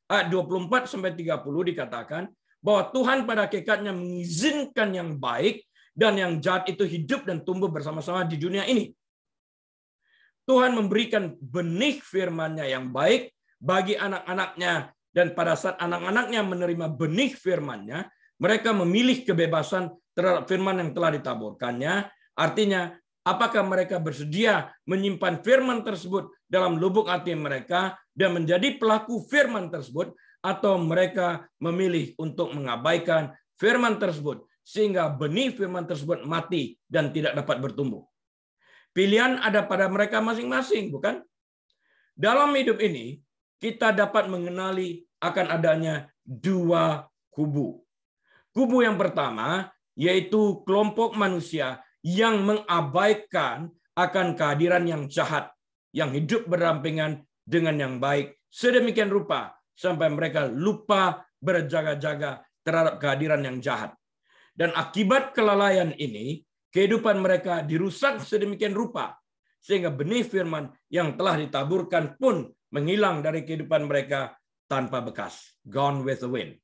A: ayat 24 sampai 30 dikatakan bahwa Tuhan pada hakikatnya mengizinkan yang baik dan yang jahat itu hidup dan tumbuh bersama-sama di dunia ini. Tuhan memberikan benih firman-Nya yang baik bagi anak-anaknya, dan pada saat anak-anaknya menerima benih firman-Nya, mereka memilih kebebasan terhadap firman yang telah ditaburkannya. Artinya, apakah mereka bersedia menyimpan firman tersebut dalam lubuk hati mereka dan menjadi pelaku firman tersebut, atau mereka memilih untuk mengabaikan firman tersebut sehingga benih firman tersebut mati dan tidak dapat bertumbuh. Pilihan ada pada mereka masing-masing, bukan? Dalam hidup ini, kita dapat mengenali akan adanya dua kubu. Kubu yang pertama yaitu kelompok manusia yang mengabaikan akan kehadiran yang jahat, yang hidup berdampingan dengan yang baik, sedemikian rupa sampai mereka lupa berjaga-jaga terhadap kehadiran yang jahat. Dan akibat kelalaian ini, kehidupan mereka dirusak sedemikian rupa, sehingga benih firman yang telah ditaburkan pun menghilang dari kehidupan mereka tanpa bekas. Gone with the wind.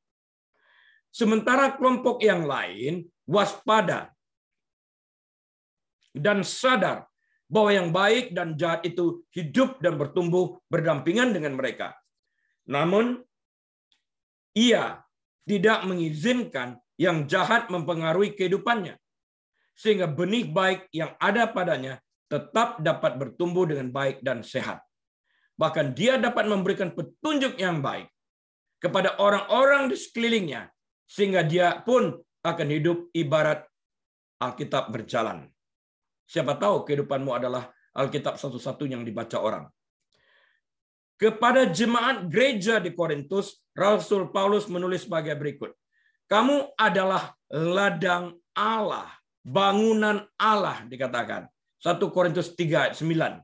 A: Sementara kelompok yang lain waspada dan sadar bahwa yang baik dan jahat itu hidup dan bertumbuh berdampingan dengan mereka. Namun, ia tidak mengizinkan yang jahat mempengaruhi kehidupannya, sehingga benih baik yang ada padanya tetap dapat bertumbuh dengan baik dan sehat. Bahkan dia dapat memberikan petunjuk yang baik kepada orang-orang di sekelilingnya, sehingga dia pun akan hidup ibarat Alkitab berjalan. Siapa tahu kehidupanmu adalah Alkitab satu-satunya yang dibaca orang. Kepada jemaat gereja di Korintus, Rasul Paulus menulis sebagai berikut. Kamu adalah ladang Allah, bangunan Allah dikatakan. 1 Korintus 3 ayat 9.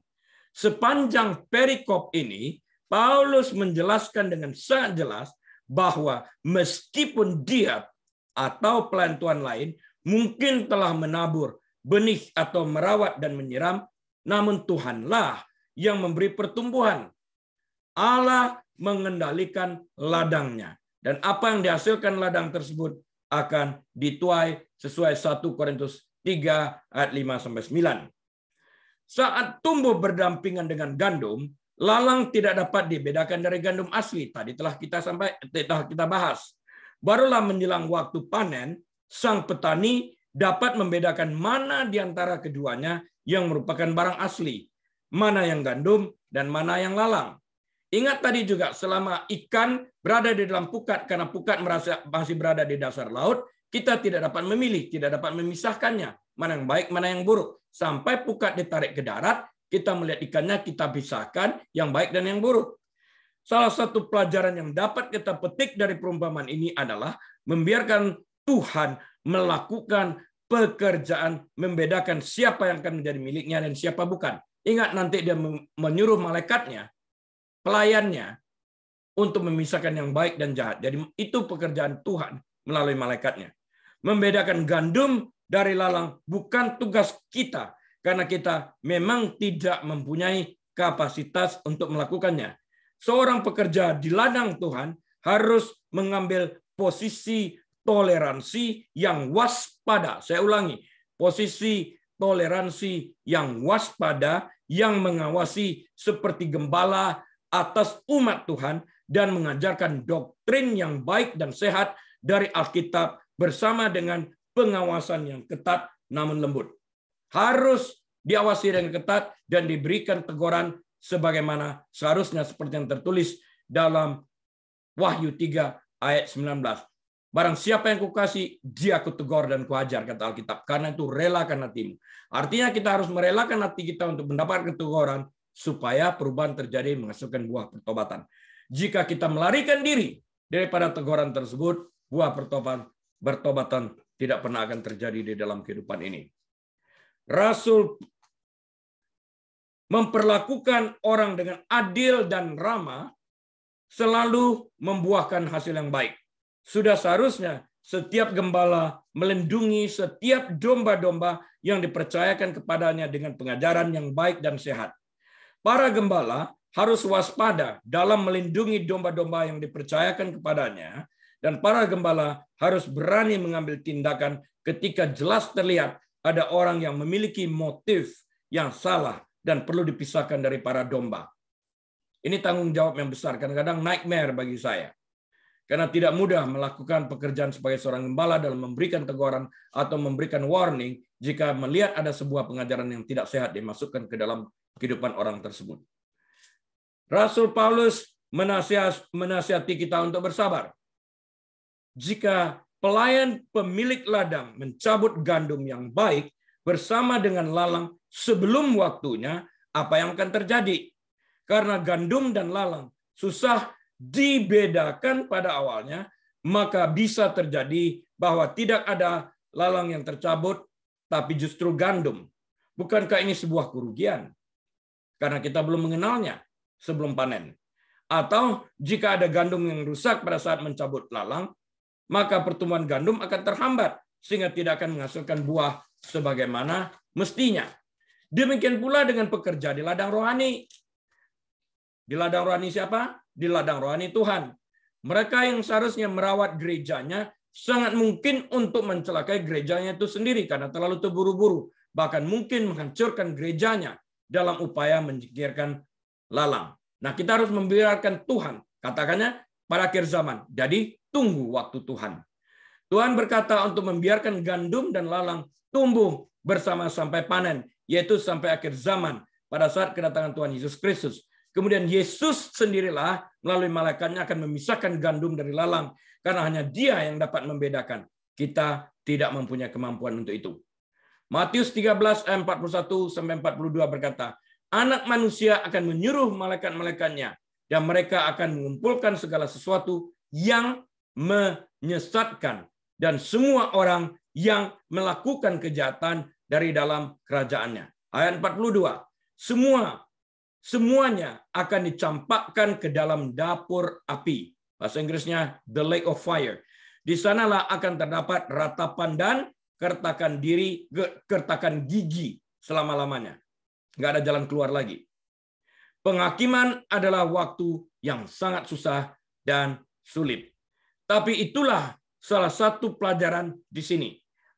A: Sepanjang perikop ini, Paulus menjelaskan dengan sangat jelas bahwa meskipun dia atau pelayan Tuhan lain mungkin telah menabur benih atau merawat dan menyiram, namun Tuhanlah yang memberi pertumbuhan. Allah mengendalikan ladangnya. Dan apa yang dihasilkan ladang tersebut akan dituai sesuai 1 Korintus 3 ayat 5-9. Saat tumbuh berdampingan dengan gandum, lalang tidak dapat dibedakan dari gandum asli. Tadi telah kita bahas. Barulah menjelang waktu panen, sang petani dapat membedakan mana di antara keduanya yang merupakan barang asli, mana yang gandum dan mana yang lalang. Ingat tadi juga, selama ikan berada di dalam pukat, karena pukat masih berada di dasar laut, kita tidak dapat memilih, tidak dapat memisahkannya, mana yang baik, mana yang buruk. Sampai pukat ditarik ke darat, kita melihat ikannya, kita pisahkan yang baik dan yang buruk. Salah satu pelajaran yang dapat kita petik dari perumpamaan ini adalah membiarkan Tuhan melakukan pekerjaan, membedakan siapa yang akan menjadi miliknya dan siapa bukan. Ingat, nanti dia menyuruh malaikatnya, pelayannya, untuk memisahkan yang baik dan jahat. Jadi itu pekerjaan Tuhan melalui malaikatnya. Membedakan gandum dari lalang bukan tugas kita, karena kita memang tidak mempunyai kapasitas untuk melakukannya. Seorang pekerja di ladang Tuhan harus mengambil posisi toleransi yang waspada. Saya ulangi, posisi toleransi yang waspada, yang mengawasi seperti gembala atas umat Tuhan dan mengajarkan doktrin yang baik dan sehat dari Alkitab bersama dengan pengawasan yang ketat namun lembut. Harus diawasi dengan ketat dan diberikan teguran sebagaimana seharusnya, seperti yang tertulis dalam Wahyu 3 ayat 19. Barang siapa yang kukasihi, dia kutegur dan kuajar, kata Alkitab. Karena itu relakan hatimu. Artinya kita harus merelakan hati kita untuk mendapatkan teguran supaya perubahan terjadi, menghasilkan buah pertobatan. Jika kita melarikan diri daripada teguran tersebut, buah pertobatan tidak pernah akan terjadi di dalam kehidupan ini. Rasul memperlakukan orang dengan adil dan ramah selalu membuahkan hasil yang baik. Sudah seharusnya setiap gembala melindungi setiap domba-domba yang dipercayakan kepadanya dengan pengajaran yang baik dan sehat. Para gembala harus waspada dalam melindungi domba-domba yang dipercayakan kepadanya, dan para gembala harus berani mengambil tindakan ketika jelas terlihat ada orang yang memiliki motif yang salah dan perlu dipisahkan dari para domba. Ini tanggung jawab yang besar, kadang-kadang nightmare bagi saya. Karena tidak mudah melakukan pekerjaan sebagai seorang gembala dalam memberikan teguran atau memberikan warning jika melihat ada sebuah pengajaran yang tidak sehat dimasukkan ke dalam kehidupan orang tersebut. Rasul Paulus menasihati kita untuk bersabar. Jika pelayan pemilik ladang mencabut gandum yang baik bersama dengan lalang sebelum waktunya, apa yang akan terjadi? Karena gandum dan lalang susah dibedakan pada awalnya, maka bisa terjadi bahwa tidak ada lalang yang tercabut, tapi justru gandum. Bukankah ini sebuah kerugian? Karena kita belum mengenalnya sebelum panen. Atau jika ada gandum yang rusak pada saat mencabut lalang, maka pertumbuhan gandum akan terhambat sehingga tidak akan menghasilkan buah sebagaimana mestinya. Demikian pula dengan pekerja di ladang rohani. Di ladang rohani siapa? Di ladang rohani Tuhan. Mereka yang seharusnya merawat gerejanya sangat mungkin untuk mencelakai gerejanya itu sendiri karena terlalu terburu-buru. Bahkan mungkin menghancurkan gerejanya dalam upaya menyingkirkan lalang. Nah, kita harus membiarkan Tuhan, katakannya pada akhir zaman. Jadi, tunggu waktu Tuhan. Tuhan berkata untuk membiarkan gandum dan lalang tumbuh bersama sampai panen, yaitu sampai akhir zaman pada saat kedatangan Tuhan Yesus Kristus. Kemudian Yesus sendirilah melalui malaikatnya akan memisahkan gandum dari lalang, karena hanya Dia yang dapat membedakan. Kita tidak mempunyai kemampuan untuk itu. Matius 13 ayat 41 sampai 42 berkata, Anak manusia akan menyuruh malaikat-malaikatnya, dan mereka akan mengumpulkan segala sesuatu yang menyesatkan dan semua orang yang melakukan kejahatan dari dalam kerajaannya. Ayat 42. Semuanya akan dicampakkan ke dalam dapur api. Bahasa Inggrisnya the lake of fire. Di sanalah akan terdapat ratapan dan kertakan gigi selama-lamanya. Nggak ada jalan keluar lagi. Penghakiman adalah waktu yang sangat susah dan sulit. Tapi itulah salah satu pelajaran di sini.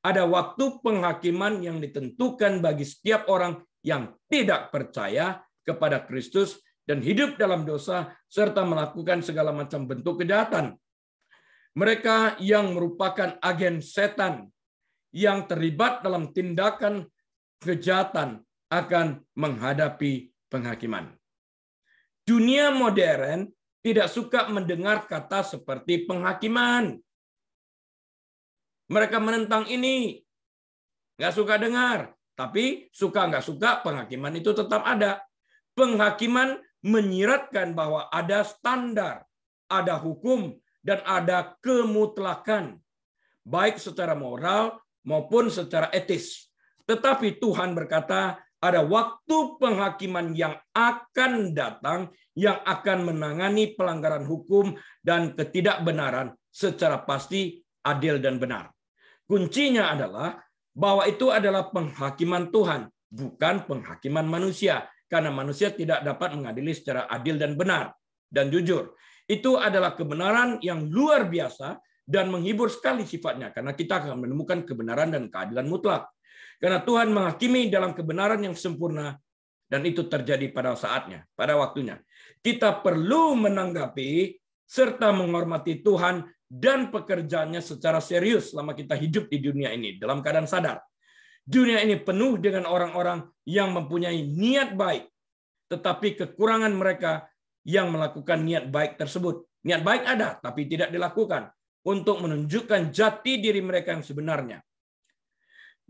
A: Ada waktu penghakiman yang ditentukan bagi setiap orang yang tidak percaya kepada Kristus dan hidup dalam dosa serta melakukan segala macam bentuk kejahatan. Mereka yang merupakan agen setan yang terlibat dalam tindakan kejahatan akan menghadapi penghakiman. Dunia modern tidak suka mendengar kata seperti penghakiman. Mereka menentang ini. Nggak suka dengar. Tapi suka nggak suka, penghakiman itu tetap ada. Penghakiman menyiratkan bahwa ada standar, ada hukum, dan ada kemutlakan. Baik secara moral maupun secara etis. Tetapi Tuhan berkata, ada waktu penghakiman yang akan datang yang akan menangani pelanggaran hukum dan ketidakbenaran secara pasti adil dan benar. Kuncinya adalah bahwa itu adalah penghakiman Tuhan, bukan penghakiman manusia. Karena manusia tidak dapat mengadili secara adil dan benar dan jujur. Itu adalah kebenaran yang luar biasa dan menghibur sekali sifatnya. Karena kita akan menemukan kebenaran dan keadilan mutlak. Karena Tuhan menghakimi dalam kebenaran yang sempurna, dan itu terjadi pada saatnya, pada waktunya. Kita perlu menanggapi serta menghormati Tuhan dan pekerjaannya secara serius selama kita hidup di dunia ini, dalam keadaan sadar. Dunia ini penuh dengan orang-orang yang mempunyai niat baik, tetapi kekurangan mereka yang melakukan niat baik tersebut. Niat baik ada, tapi tidak dilakukan untuk menunjukkan jati diri mereka yang sebenarnya.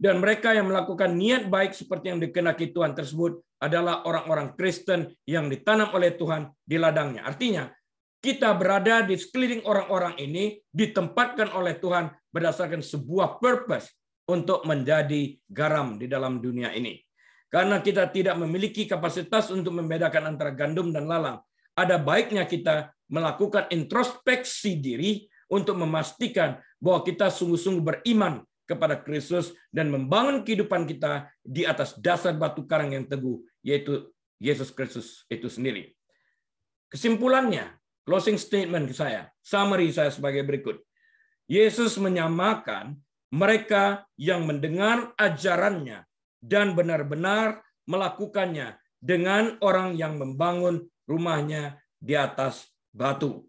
A: Dan mereka yang melakukan niat baik seperti yang dikehendaki Tuhan tersebut adalah orang-orang Kristen yang ditanam oleh Tuhan di ladangnya. Artinya, kita berada di sekeliling orang-orang ini ditempatkan oleh Tuhan berdasarkan sebuah purpose untuk menjadi garam di dalam dunia ini. Karena kita tidak memiliki kapasitas untuk membedakan antara gandum dan lalang, ada baiknya kita melakukan introspeksi diri untuk memastikan bahwa kita sungguh-sungguh beriman kepada Kristus dan membangun kehidupan kita di atas dasar batu karang yang teguh, yaitu Yesus Kristus itu sendiri. Kesimpulannya, closing statement saya, summary saya sebagai berikut. Yesus menyamakan mereka yang mendengar ajarannya dan benar-benar melakukannya dengan orang yang membangun rumahnya di atas batu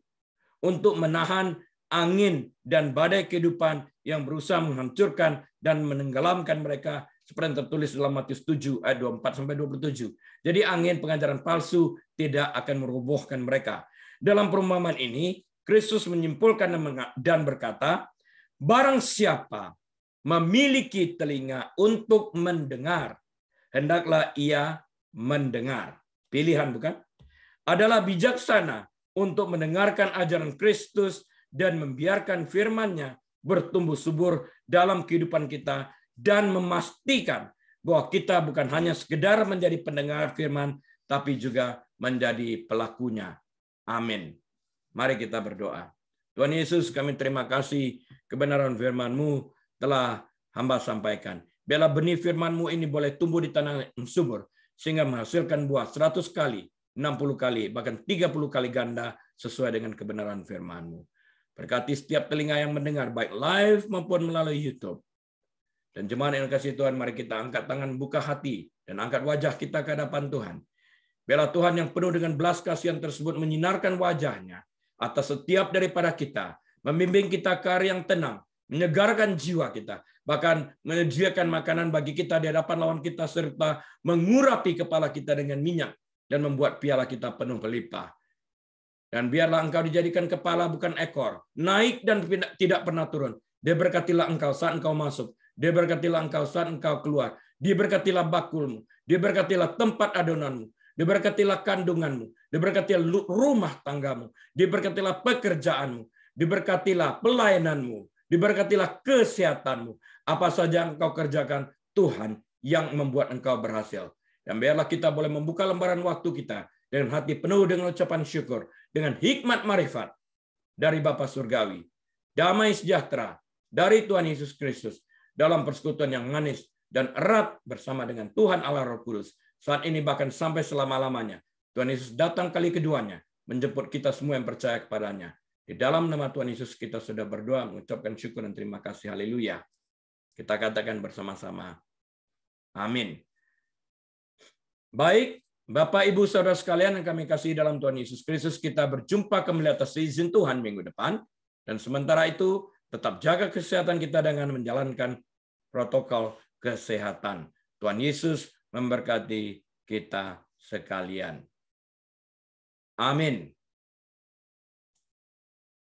A: untuk menahan angin dan badai kehidupan yang berusaha menghancurkan dan menenggelamkan mereka seperti yang tertulis dalam Matius 7 ayat 24-27. Jadi angin pengajaran palsu tidak akan merobohkan mereka. Dalam perumpamaan ini, Kristus menyimpulkan dan berkata, barang siapa memiliki telinga untuk mendengar, hendaklah ia mendengar. Pilihan bukan? Adalah bijaksana untuk mendengarkan ajaran Kristus dan membiarkan firman-Nya bertumbuh subur dalam kehidupan kita dan memastikan bahwa kita bukan hanya sekedar menjadi pendengar firman, tapi juga menjadi pelakunya. Amin. Mari kita berdoa. Tuhan Yesus, kami terima kasih kebenaran firman-Mu telah hamba sampaikan. Biarlah benih firman-Mu ini boleh tumbuh di tanah yang subur, sehingga menghasilkan buah 100 kali, 60 kali, bahkan 30 kali ganda sesuai dengan kebenaran firman-Mu. Berkati setiap telinga yang mendengar, baik live maupun melalui YouTube. Dan jemaat yang kasih Tuhan, mari kita angkat tangan, buka hati, dan angkat wajah kita ke hadapan Tuhan. Biarlah Tuhan yang penuh dengan belas kasihan tersebut menyinarkan wajah-Nya atas setiap daripada kita, membimbing kita ke arah yang tenang, menyegarkan jiwa kita, bahkan menyediakan makanan bagi kita di hadapan lawan kita, serta mengurapi kepala kita dengan minyak, dan membuat piala kita penuh berlimpah. Dan biarlah Engkau dijadikan kepala bukan ekor, naik dan tidak pernah turun. Diberkatilah Engkau saat Engkau masuk, diberkatilah Engkau saat Engkau keluar, diberkatilah bakulmu, diberkatilah tempat adonanmu, diberkatilah kandunganmu, diberkatilah rumah tanggamu, diberkatilah pekerjaanmu, diberkatilah pelayananmu, diberkatilah kesehatanmu. Apa saja yang Engkau kerjakan, Tuhan yang membuat Engkau berhasil. Dan biarlah kita boleh membuka lembaran waktu kita dengan hati penuh dengan ucapan syukur, dengan hikmat marifat dari Bapa Surgawi, damai sejahtera dari Tuhan Yesus Kristus, dalam persekutuan yang manis dan erat bersama dengan Tuhan Allah Roh Kudus, saat ini bahkan sampai selama-lamanya. Tuhan Yesus datang kali keduanya, menjemput kita semua yang percaya kepadanya. Di dalam nama Tuhan Yesus kita sudah berdoa, mengucapkan syukur dan terima kasih. Haleluya. Kita katakan bersama-sama. Amin. Baik, Bapak, Ibu, Saudara sekalian yang kami kasih dalam Tuhan Yesus Kristus, kita berjumpa kembali atas izin Tuhan minggu depan. Dan sementara itu, tetap jaga kesehatan kita dengan menjalankan protokol kesehatan. Tuhan Yesus memberkati kita sekalian. Amin.